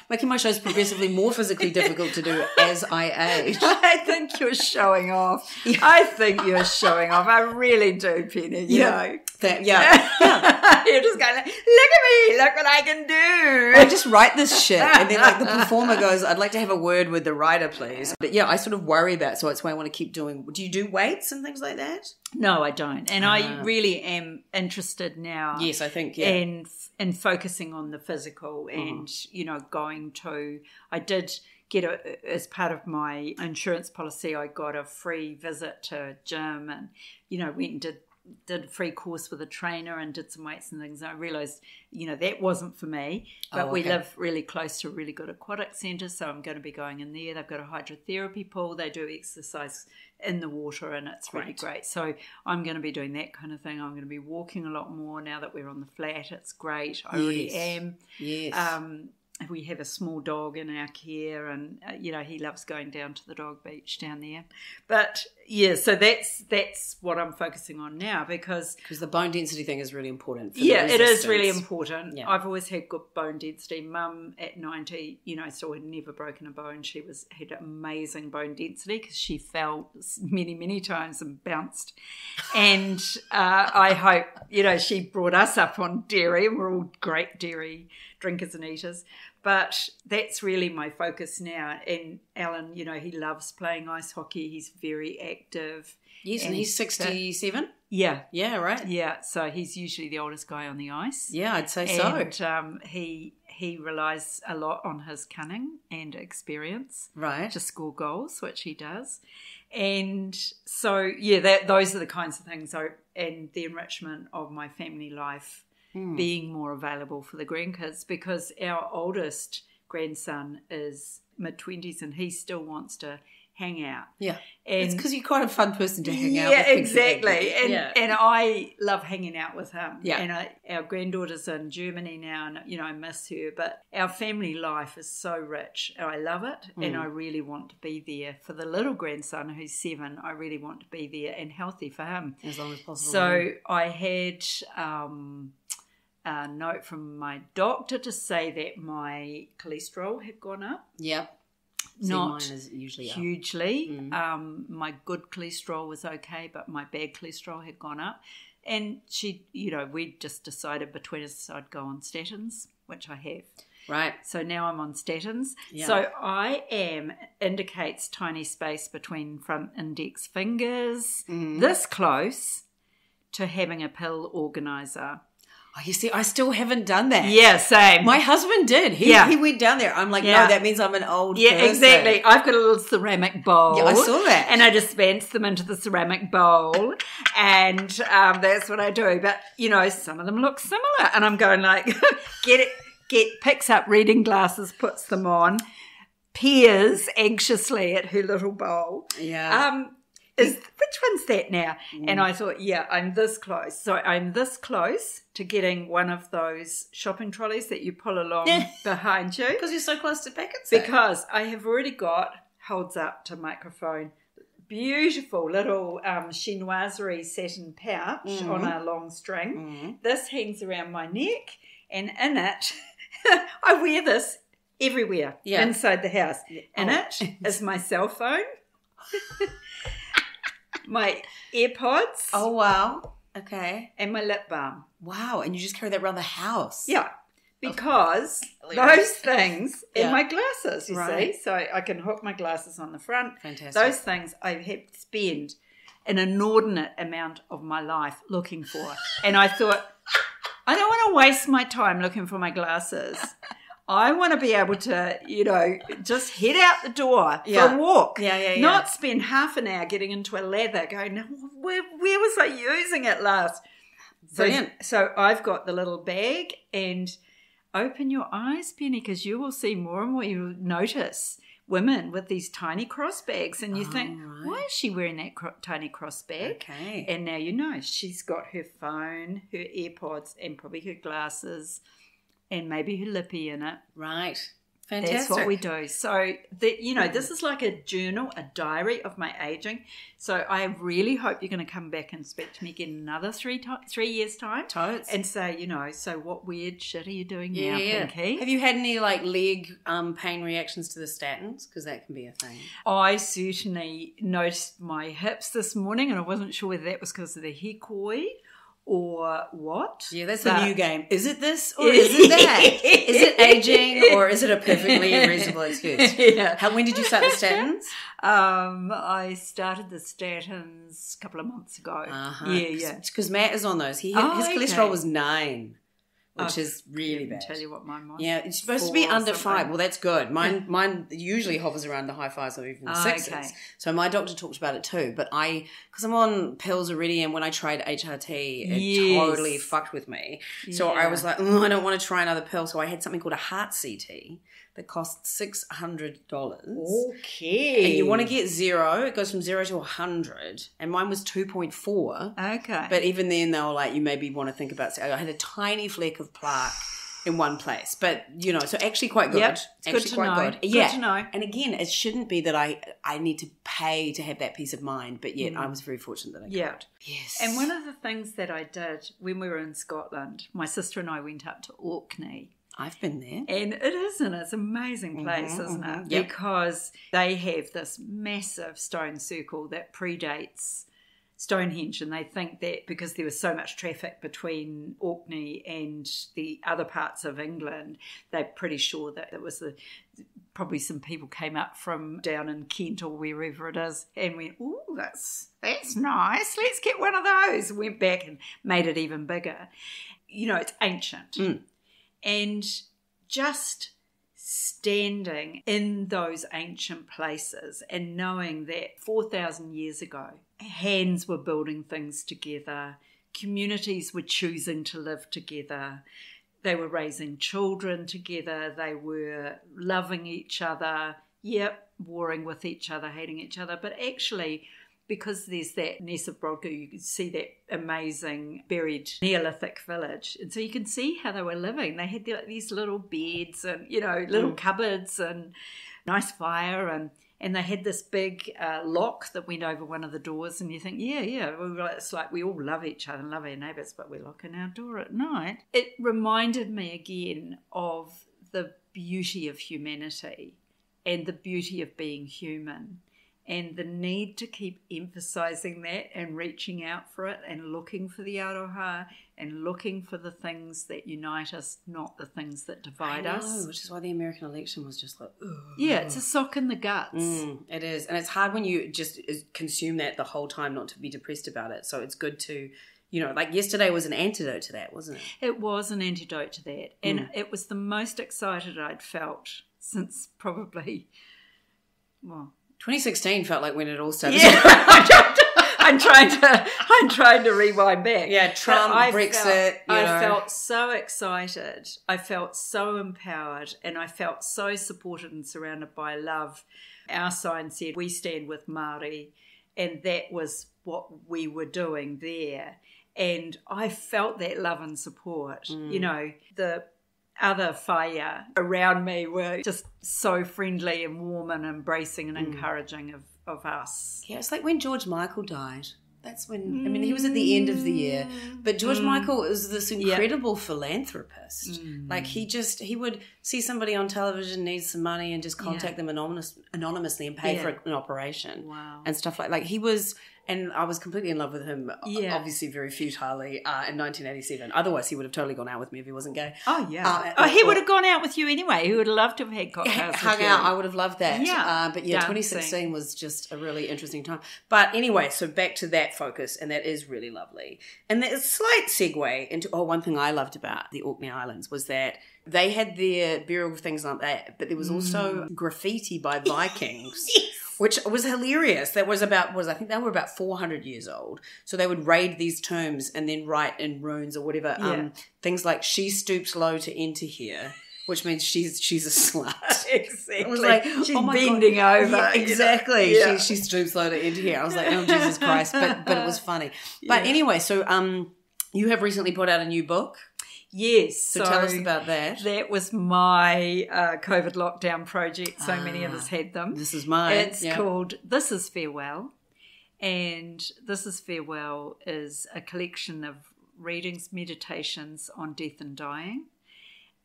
making my shows progressively more physically difficult to do as I age. I think you're showing off. I think you're showing off. I really do, Penny. You know. You're just going, look at me, look what I can do. I just write this shit, and then like the performer goes, I'd like to have a word with the writer, please. But I sort of worry about, so that's why I want to keep doing. Do you do weights and things like that? No, I don't. And I really am interested now. Yes, I think, in focusing on the physical and, I did get as part of my insurance policy, I got a free visit to a gym and, went and did a free course with a trainer and did some weights and things. And I realised, that wasn't for me. But we live really close to a really good aquatic centre, so I'm going to be going in there. They've got a hydrotherapy pool. They do exercise in the water and it's really great. So I'm going to be doing that kind of thing. I'm going to be walking a lot more now that we're on the flat. It's great. I already am. Yes. we have a small dog in our care, and he loves going down to the dog beach down there. But yeah, so that's what I'm focusing on now, because the bone density thing is really important. It is really important. Yeah. I've always had good bone density. Mum at 90, still had never broken a bone. She had amazing bone density because she fell many, many times and bounced. And I hope, she brought us up on dairy, and we're all great dairy drinkers and eaters. But that's really my focus now. And Alan, he loves playing ice hockey. He's very active. Yes, and he's 67? Yeah. Yeah, right. Yeah, so he's usually the oldest guy on the ice. Yeah, I'd say so. And he relies a lot on his cunning and experience to score goals, which he does. And so, those are the kinds of things, and the enrichment of my family life, being more available for the grandkids, because our oldest grandson is mid-20s and he still wants to hang out. Yeah. And it's because you're quite a fun person to hang out with. Yeah, exactly. And I love hanging out with him. Yeah. And our granddaughter's in Germany now, and, I miss her. But our family life is so rich. I love it. And I really want to be there for the little grandson who's 7. I really want to be there and healthy for him. As long as possible. So I had a note from my doctor to say that my cholesterol had gone up. Yep. Not mine is usually hugely. My good cholesterol was okay, but my bad cholesterol had gone up. And we just decided between us I'd go on statins, which I have. Right. So now I'm on statins. Yeah. So indicates tiny space between front index fingers, this close to having a pill organizer. Oh, you see, I still haven't done that. Yeah, same. My husband did. He went down there. I'm like, no, that means I'm an old person. Yeah, exactly. I've got a little ceramic bowl. Yeah, I saw that. And I dispense them into the ceramic bowl. And that's what I do. But, some of them look similar. And I'm going like, picks up reading glasses, puts them on, peers anxiously at her little bowl. Yeah. Which one's that now? And I thought, I'm this close. So I'm this close to getting one of those shopping trolleys that you pull along behind you. Because you're so close to packets. Because I have already got, holds up to microphone, beautiful little chinoiserie satin pouch on a long string. This hangs around my neck, and in it, I wear this everywhere inside the house. In it is my cell phone. My AirPods. Oh, wow. Okay. And my lip balm. Wow. And you just carry that around the house. Yeah. Because those things and my glasses, you see. So I can hook my glasses on the front. Fantastic. Those things I have to spend an inordinate amount of my life looking for. And I thought, I don't want to waste my time looking for my glasses. I want to be able to, just head out the door for a walk. Yeah. Not spend half an hour getting into a lather going, where was I using it last? Brilliant. So I've got the little bag, and open your eyes, Penny, because you will see more and more. You'll notice women with these tiny cross bags, and you think, why is she wearing that tiny cross bag? Okay. And now you know she's got her phone, her AirPods, and probably her glasses, and maybe her lippy in it. Right. Fantastic. That's what we do. So, this is like a journal, a diary of my aging. So I really hope you're going to come back and speak to me again another 3 years' time. Totes. And say, so what weird shit are you doing now, Pinky? Have you had any leg pain reactions to the statins? Because that can be a thing. I certainly noticed my hips this morning, and I wasn't sure whether that was because of the hikoi or what. Yeah, that's the new game. Is it this or is it that? Is it aging or is it a perfectly reasonable excuse? When did you start the statins? I started the statins a couple of months ago. Yeah. Because Matt is on those. His cholesterol was 9. Which is really bad. Tell you what mine was. Yeah, it's supposed to be under 5. Well, that's good. Mine usually hovers around the high 5s or even the 6s. Okay. So my doctor talked about it too. But because I'm on pills already, and when I tried HRT, it totally fucked with me. So I was like, I don't want to try another pill. So I had something called a heart CT that costs $600. Okay. And you want to get 0. It goes from 0 to 100. And mine was 2.4. Okay. But even then, they were like, you maybe want to think about... I had a tiny fleck of plaque in one place. But, so actually quite good. Yep, it's actually good to quite know. good. Yeah. Good to know. And again, it shouldn't be that I need to pay to have that peace of mind, but yet I was very fortunate that I could. Yes. And one of the things that I did when we were in Scotland, my sister and I went up to Orkney. I've been there. And it's an amazing place, isn't it? Yep. Because they have this massive stone circle that predates Stonehenge, and they think that because there was so much traffic between Orkney and the other parts of England, they're pretty sure that it was probably some people came up from down in Kent or wherever it is and went, "Ooh, that's nice, let's get one of those." Went back and made it even bigger. It's ancient. And just standing in those ancient places and knowing that 4,000 years ago, hands were building things together, communities were choosing to live together, they were raising children together, they were loving each other, warring with each other, hating each other, but actually, because there's that Ness of Brodgar, you can see that amazing buried Neolithic village. And so you can see how they were living. They had these little beds and, little cupboards and nice fire. And they had this big lock that went over one of the doors. And you think, it's like we all love each other and love our neighbours, but we're locking our door at night. It reminded me again of the beauty of humanity and the beauty of being human. And the need to keep emphasising that and reaching out for it and looking for the aroha and looking for the things that unite us, not the things that divide us. Which is why the American election was just like, ugh. Yeah, it's a sock in the guts. It is. And it's hard when you just consume that the whole time not to be depressed about it. So it's good to, like yesterday was an antidote to that, wasn't it? It was an antidote to that. And it was the most excited I'd felt since probably, 2016 felt like when it all started. Yeah. I'm trying to rewind back. Yeah, Trump, Brexit. I felt so excited. I felt so empowered, and I felt so supported and surrounded by love. Our sign said, "We stand with Māori," and that was what we were doing there. And I felt that love and support. The other whaia around me were just so friendly and warm and embracing and encouraging of us. Yeah, it's like when George Michael died. That's when, he was at the end of the year. But George Michael was this incredible philanthropist. Like he would see somebody on television needs some money and just contact them anonymously and pay for an operation. Wow. And stuff like he was, and I was completely in love with him, obviously very futilely, in 1987. Otherwise, he would have totally gone out with me if he wasn't gay. Oh, yeah. He would have gone out with you anyway. He would have loved to have had cocktails hung with out. you. I would have loved that. Yeah. But 2016 was just a really interesting time. But anyway, so back to that focus, and that is really lovely. And there's a slight segue into, one thing I loved about the Orkney Islands was that they had their burial things like that, but there was also graffiti by Vikings. Yes. Which was hilarious. I think they were about 400 years old. So they would raid these tombs and then write in runes or whatever, things like, "She stoops low to enter here," which means she's a slut. Exactly. It was like, she's bending over. Yeah, exactly. Yeah. She stoops low to enter here. I was like, oh, Jesus Christ. But it was funny. But anyway, so you have recently put out a new book. Yes. So tell us about that. That was my COVID lockdown project. So many of us had them. This is mine. It's called This Is Farewell. And This Is Farewell is a collection of readings, meditations on death and dying.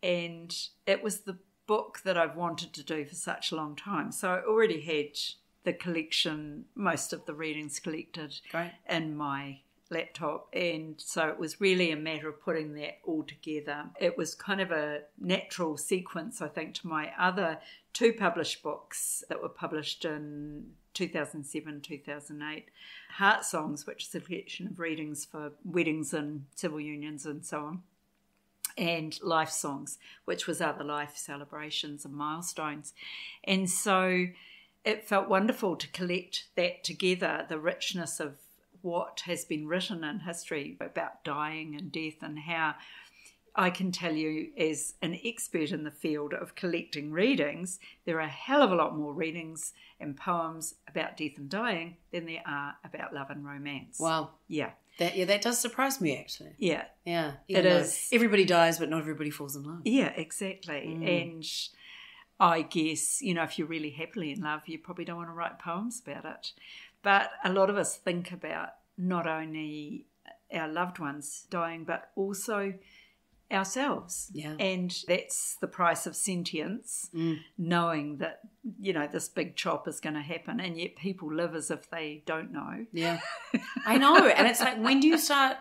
And it was the book that I've wanted to do for such a long time. So I already had the collection, most of the readings collected in my laptop, and so it was really a matter of putting that all together. It was kind of a natural sequence, I think, to my other 2 published books that were published in 2007, 2008. Heart Songs, which is a collection of readings for weddings and civil unions and so on, and Life Songs, which was other life celebrations and milestones. And so it felt wonderful to collect that together, the richness of what has been written in history about dying and death, and how I can tell you, as an expert in the field of collecting readings, there are a hell of a lot more readings and poems about death and dying than there are about love and romance. Wow. Yeah. That does surprise me, actually. Yeah. Yeah. It is. Everybody dies, but not everybody falls in love. Yeah, exactly. And I guess, if you're really happily in love, you probably don't want to write poems about it. But a lot of us think about not only our loved ones dying, but also ourselves. Yeah. And that's the price of sentience, knowing that, this big chop is going to happen, and yet people live as if they don't know. Yeah. I know. And it's like, when do you start,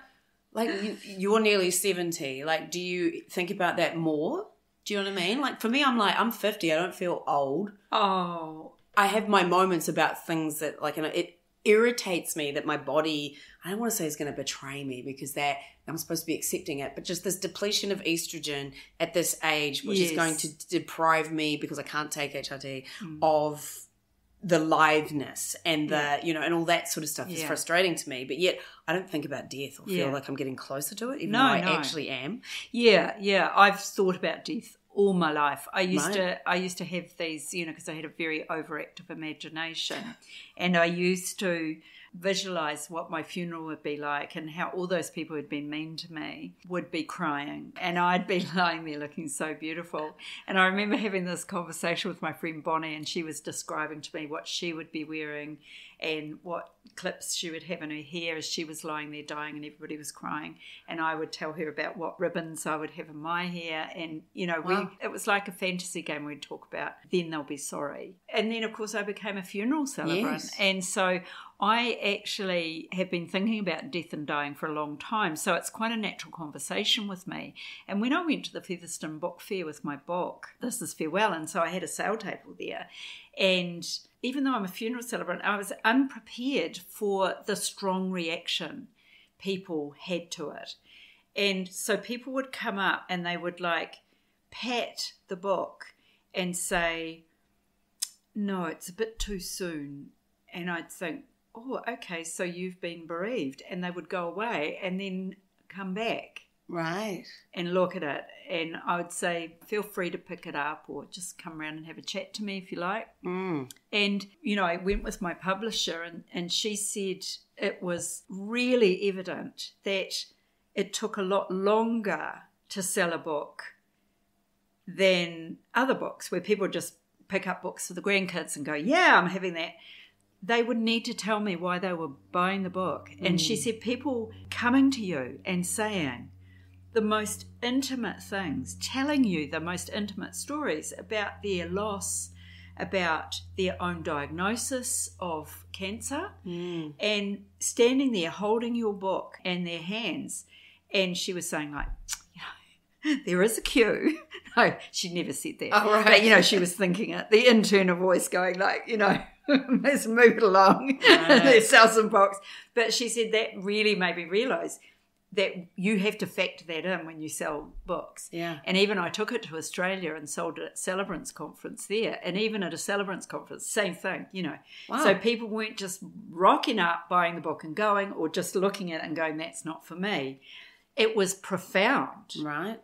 like, you're nearly 70, like, do you think about that more? Do you know what I mean? Like, for me, I'm 50, I don't feel old. Oh. I have my moments about things that, like, it irritates me that my body, I don't want to say is going to betray me, because that I'm supposed to be accepting it, but just this depletion of estrogen at this age, which is going to deprive me, because I can't take HRT, of the liveness and the, and all that sort of stuff is frustrating to me. But yet I don't think about death or feel like I'm getting closer to it, even though I actually am. Yeah. I've thought about death all my life. I used to have these, because I had a very overactive imagination, and I used to visualize what my funeral would be like, and how all those people who'd been mean to me would be crying, and I'd be lying there looking so beautiful. And I remember having this conversation with my friend Bonnie, and she was describing to me what she would be wearing and what clips she would have in her hair as she was lying there dying and everybody was crying. And I would tell her about what ribbons I would have in my hair. And, it was like a fantasy game. We'd talk about, then they'll be sorry. And then, of course, I became a funeral celebrant. Yes. And so I actually have been thinking about death and dying for a long time. So it's quite a natural conversation with me. And when I went to the Featherston Book Fair with my book, This Is Farewell, and so I had a sale table there. And even though I'm a funeral celebrant, I was unprepared for the strong reaction people had to it. And so people would come up and they would pat the book and say, no, it's a bit too soon. And I'd think, oh, okay, so you've been bereaved. And they would go away and then come back. Right. And look at it. And I would say, feel free to pick it up or just come around and have a chat to me if you like. And, I went with my publisher and she said it was really evident that it took a lot longer to sell a book than other books, where people just pick up books for the grandkids and go, yeah, I'm having that. They would need to tell me why they were buying the book. And she said people coming to you and saying the most intimate things, telling you the most intimate stories about their loss, about their own diagnosis of cancer, and standing there holding your book in their hands. And she was saying, there is a queue. No, she never said that. Oh, right. But, she was thinking it. The internal voice going let's move it along. Right. Let's sell some books. But she said that really made me realise that you have to factor that in when you sell books. Yeah. And even I took it to Australia and sold it at Celebrants Conference there. And even at a Celebrants Conference, same thing, Wow. So people weren't just rocking up, buying the book and going, or just looking at it and going, that's not for me. It was profound. Right.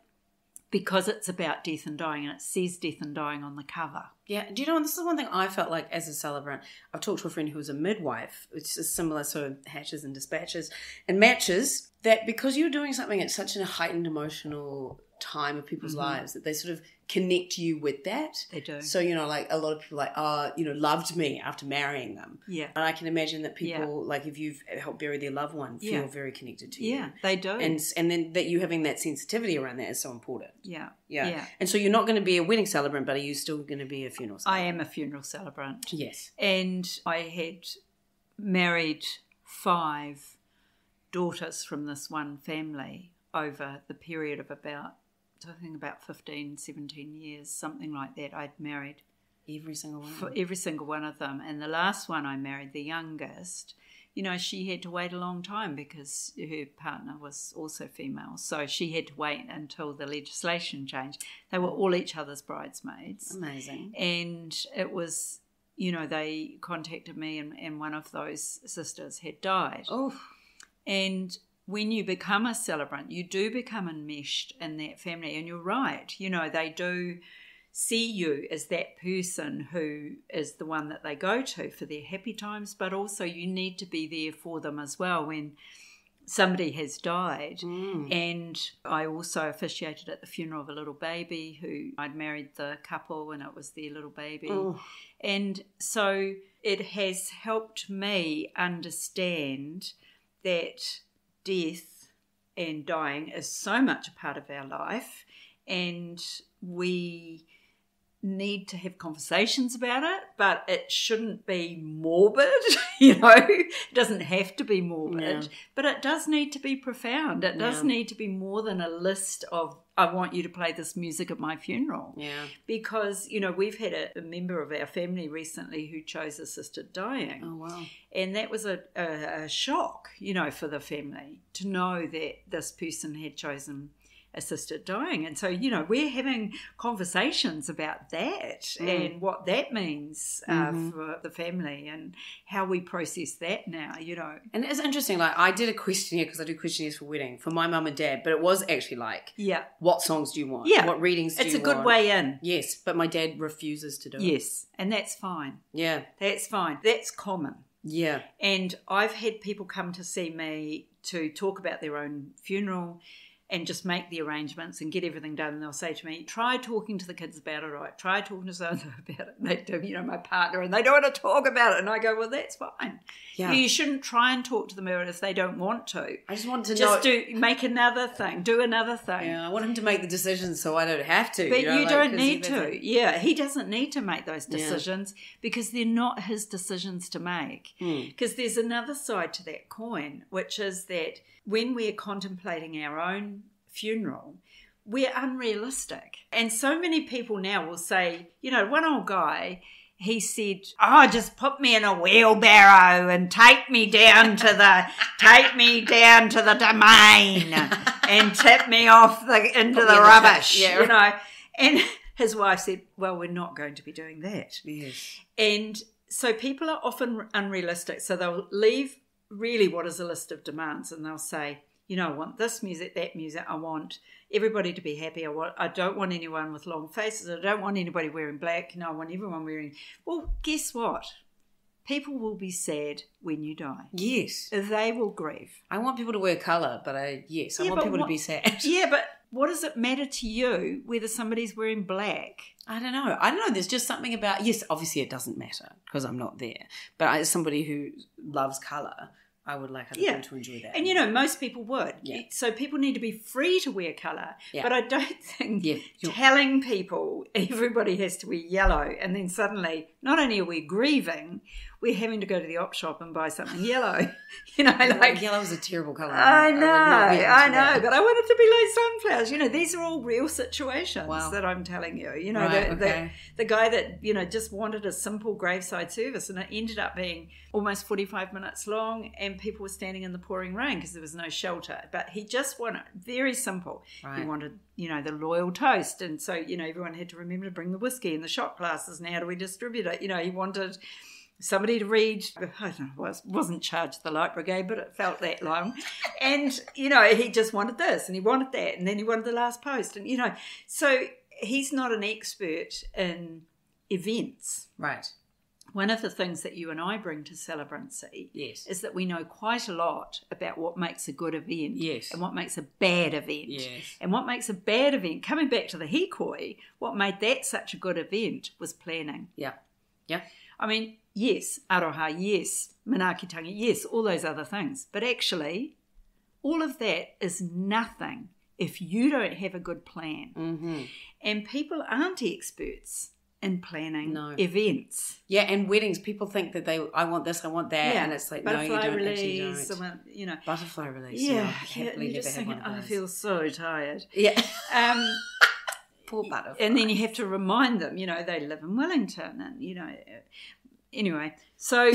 Because it's about death and dying, and it says death and dying on the cover. Yeah. Do you know, this is one thing I felt like as a celebrant. I've talked to a friend who was a midwife, which is similar sort of hatches and dispatches and matches, that because you're doing something at such a heightened emotional time of people's lives, that they sort of connect you with that. They do. So, a lot of people loved me after marrying them. Yeah. And I can imagine that people, if you've helped bury their loved one, feel very connected to you. Yeah, they do. And then that you having that sensitivity around that is so important. Yeah. Yeah. And so you're not going to be a wedding celebrant, but are you still going to be a funeral celebrant? I am a funeral celebrant. Yes. And I had married 5 daughters from this one family over the period of about 15, 17 years, something like that. I'd married every single one. For every single one of them. And the last one I married, the youngest, she had to wait a long time because her partner was also female. So she had to wait until the legislation changed. They were all each other's bridesmaids. Amazing. And it was, they contacted me and one of those sisters had died. Oh. And when you become a celebrant, you do become enmeshed in that family. And you're right, they do see you as that person who is the one that they go to for their happy times, but also you need to be there for them as well when somebody has died. And I also officiated at the funeral of a little baby who I'd married the couple, and it was their little baby. And so it has helped me understand that death and dying is so much a part of our life, and we need to have conversations about it, but it shouldn't be morbid. It doesn't have to be morbid, but it does need to be profound. It does need to be more than a list of, I want you to play this music at my funeral. Because we've had a member of our family recently who chose assisted dying. Oh wow. And that was a shock for the family to know that this person had chosen assisted dying. And so, we're having conversations about that and what that means for the family and how we process that now, And it's interesting, like I did a questionnaire, because I do questionnaires for wedding, for my mum and dad, but it was actually like, what songs do you want? What readings do you want? It's a good way in. Yes, but my dad refuses to do it. Yes, and that's fine. Yeah. That's fine. That's common. Yeah. And I've had people come to see me to talk about their own funeral and just make the arrangements and get everything done. And they'll say to me, try talking to the kids about it, right? Try talking to so-and-so about it. And they do, my partner, and they don't want to talk about it. And I go, well, that's fine. Yeah. You shouldn't try and talk to them about it if they don't want to. I just want to know. Make another thing. Do another thing. Yeah, I want him to make the decisions so I don't have to. But you don't need to. Yeah, he doesn't need to make those decisions because they're not his decisions to make. Because there's another side to that coin, which is that when we're contemplating our own funeral, we're unrealistic. And so many people now will say, one old guy, he said, just put me in a wheelbarrow and take me down to the domain and tip me off into the rubbish, And his wife said, well, we're not going to be doing that. Yes. And so people are often unrealistic. So they'll leave really what is a list of demands, and they'll say, I want this music, that music. I want everybody to be happy. I don't want anyone with long faces. I don't want anybody wearing black. I want everyone wearing... Well, guess what? People will be sad when you die. Yes. They will grieve. I want people to wear colour, but I want people to be sad. Yeah, but what does it matter to you whether somebody's wearing black? I don't know. There's just something about... Yes, obviously it doesn't matter because I'm not there. But as somebody who loves colour, I would like other people to enjoy that. And, most people would. Yeah. So people need to be free to wear colour. Yeah. But I don't think telling people everybody has to wear yellow and then suddenly not only are we grieving, we're having to go to the op shop and buy something yellow. Yellow is a terrible colour. I know. But I want it to be like sunflowers. These are all real situations that I'm telling you. The guy that, just wanted a simple graveside service, and it ended up being almost 45 minutes long, and people were standing in the pouring rain because there was no shelter. But he just wanted very simple. Right. He wanted, the loyal toast. And so, everyone had to remember to bring the whiskey and the shot glasses, and how do we distribute it? He wanted somebody to read, I don't know, wasn't charged the light brigade, but it felt that long. And, he just wanted this and he wanted that, and then he wanted the last post. And, so he's not an expert in events. Right. One of the things that you and I bring to celebrancy is that we know quite a lot about what makes a good event and what makes a bad event. Yes. And what makes a bad event, coming back to the hikoi, what made that such a good event was planning. Yeah. Yeah. I mean, yes, aroha, yes, manaakitanga, yes, all those other things. But actually, all of that is nothing if you don't have a good plan. Mm-hmm. And people aren't experts in planning events. Yeah, and weddings, people think that I want this, I want that, and it's like, butterfly no, you don't release, actually don't. Butterfly release, you just think, I feel so tired. Yeah. Poor butterfly. And then you have to remind them, they live in Wellington, and, anyway. So,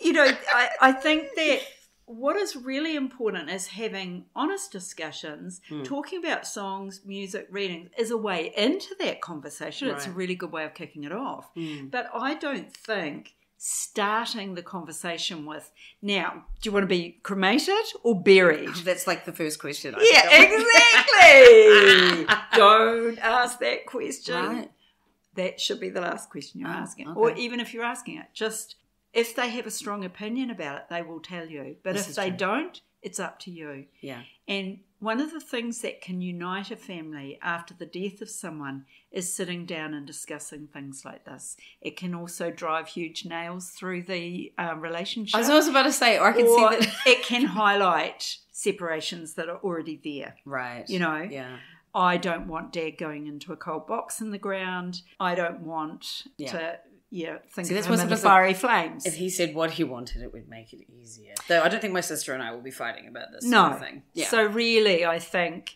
I think that what is really important is having honest discussions, talking about songs, music, readings is a way into that conversation. Right. It's a really good way of kicking it off. But I don't think starting the conversation with, now, do you want to be cremated or buried? That's like the first question. Exactly. Don't ask that question. Right. That should be the last question you're asking. Okay. Or even if you're asking it, just if they have a strong opinion about it, they will tell you. But if they don't, it's up to you. Yeah. And one of the things that can unite a family after the death of someone is sitting down and discussing things like this. It can also drive huge nails through the relationship. I was also about to say, or I can see that. It can highlight separations that are already there. Right. You know? Yeah. I don't want Dad going into a cold box in the ground. I don't want to... Yeah, think of him in the fiery flames. If he said what he wanted, it would make it easier. Though I don't think my sister and I will be fighting about this no. sort of thing. Yeah. So really, I think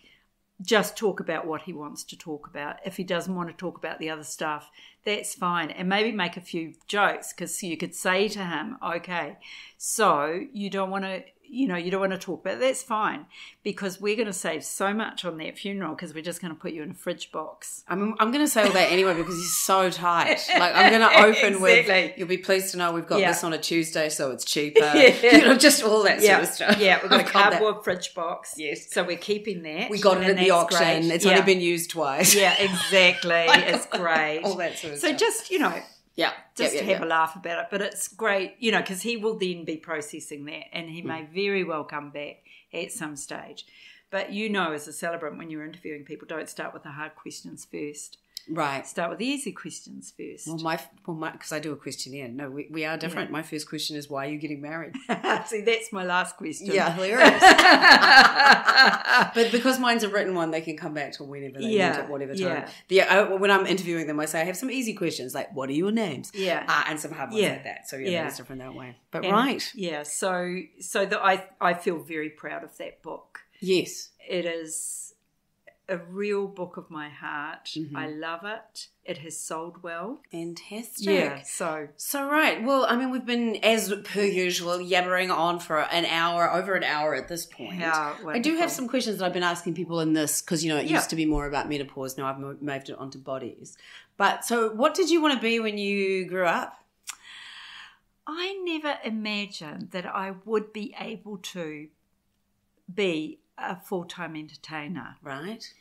just talk about what he wants to talk about. If he doesn't want to talk about the other stuff, that's fine. And maybe make a few jokes, because you could say to him, okay, so you don't want to... you don't want to talk about it. That's fine, because we're going to save so much on that funeral, because we're just going to put you in a fridge box. I'm going to say all that anyway, because he's so tight. Like, I'm going to open with, you'll be pleased to know we've got this on a Tuesday, so it's cheaper. Just all that sort of stuff. Yeah, we've got a cardboard fridge box. Yes. So we're keeping that. We got it at the auction. Great. It's only been used twice. Yeah, exactly. It's great. All that sort of stuff. So just, just to have a laugh about it. But it's great, because he will then be processing that, and he may very well come back at some stage. But as a celebrant, when you're interviewing people, don't start with the hard questions first. Right. Start with the easy questions first. Well, because I do a questionnaire. No, we are different. Yeah. My first question is, why are you getting married? See, that's my last question. Yeah, hilarious. But because mine's a written one, they can come back to whenever they want at whatever time. When I'm interviewing them, I say, I have some easy questions, like, what are your names? Yeah. And some hard ones like that. So, it's different that way. But right. Yeah, so that I feel very proud of that book. Yes. It is a real book of my heart. Mm-hmm. I love it. It has sold well. Fantastic. Yeah, So right. Well, I mean, we've been, as per usual, yabbering on for over an hour at this point. Yeah, wonderful. I do have some questions that I've been asking people in this, because, it used to be more about menopause. Now I've moved it onto bodies. But so what did you want to be when you grew up? I never imagined that I would be able to be a full-time entertainer. Right.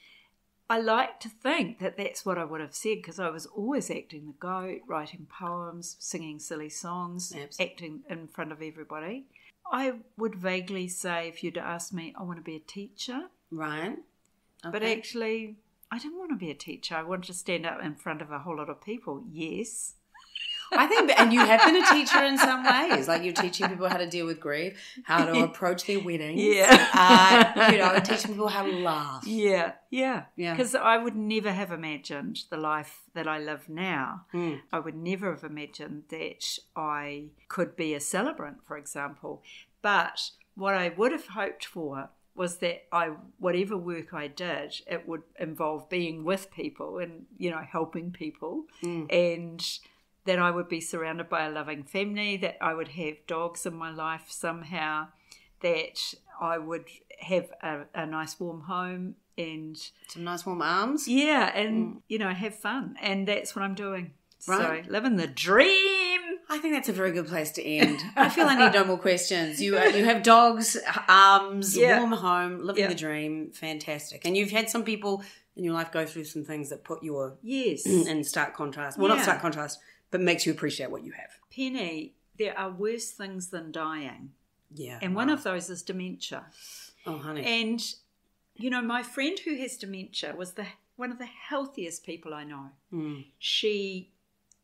I like to think that that's what I would have said, because I was always acting the goat, writing poems, singing silly songs, acting in front of everybody. I would vaguely say, if you'd asked me, I want to be a teacher. Right. Okay. But actually, I didn't want to be a teacher. I wanted to stand up in front of a whole lot of people. Yes. I think, and you have been a teacher in some ways, like you're teaching people how to deal with grief, how to approach their weddings, teaching people how to laugh. Yeah. Because I would never have imagined the life that I live now. Mm. I would never have imagined that I could be a celebrant, for example. But what I would have hoped for was that whatever work I did, it would involve being with people and, helping people, and that I would be surrounded by a loving family, that I would have dogs in my life somehow, that I would have a nice warm home and some nice warm arms. Yeah, and have fun. And that's what I'm doing. Right. So living the dream. I think that's a very good place to end. I feel I need no more questions. You have dogs, arms, warm home, living the dream. Fantastic. And you've had some people in your life go through some things that put you in stark contrast. Well, not stark contrast, but makes you appreciate what you have. Penny, there are worse things than dying. Yeah. And one of those is dementia. Oh, honey. And, my friend who has dementia was one of the healthiest people I know. Mm. She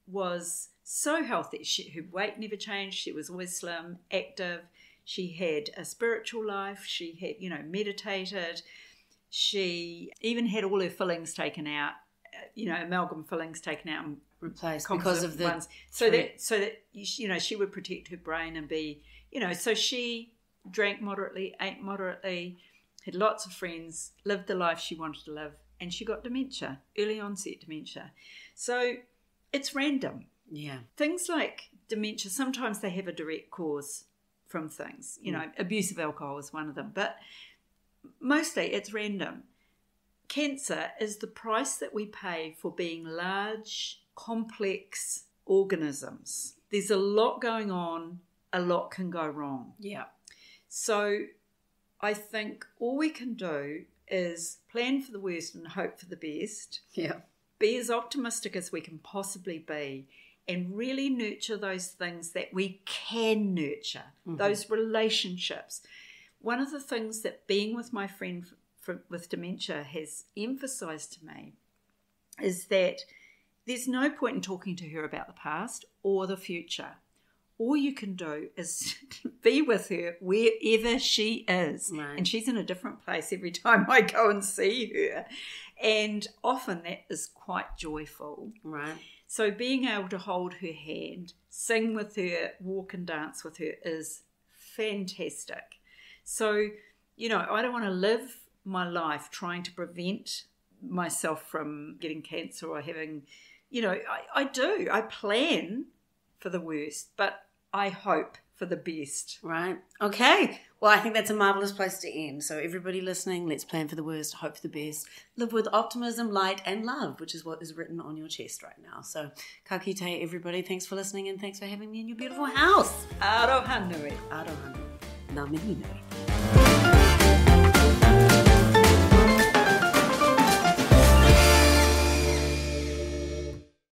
was so healthy. Her weight never changed. She was always slim, active. She had a spiritual life. She had, meditated. She even had all her fillings taken out, amalgam fillings taken out and replaced because of the ones, so that she would protect her brain and be, so she drank moderately, ate moderately, had lots of friends, lived the life she wanted to live, and she got dementia, early onset dementia. So it's random. Yeah. Things like dementia, sometimes they have a direct cause from things. Abuse of alcohol is one of them, but mostly it's random. Cancer is the price that we pay for being large, complex organisms. there's a lot going on, a lot can go wrong. Yeah. So I think all we can do is plan for the worst and hope for the best. Yeah. Be as optimistic as we can possibly be, and really nurture those things that we can nurture, those relationships. One of the things that being with my friend with dementia has emphasised to me is that there's no point in talking to her about the past or the future. All you can do is be with her wherever she is. Right. And she's in a different place every time I go and see her. And often that is quite joyful. Right. So being able to hold her hand, sing with her, walk and dance with her is fantastic. So, you know, I don't want to live my life trying to prevent myself from getting cancer or having, you know, I do. I plan for the worst, but I hope for the best. Right. Okay. Well, I think that's a marvellous place to end. So everybody listening, let's plan for the worst, hope for the best, live with optimism, light and love, which is what is written on your chest right now. So ka kite, everybody. Thanks for listening and thanks for having me in your beautiful house. Aroha nui. Aroha nui. Ngā mihi nui.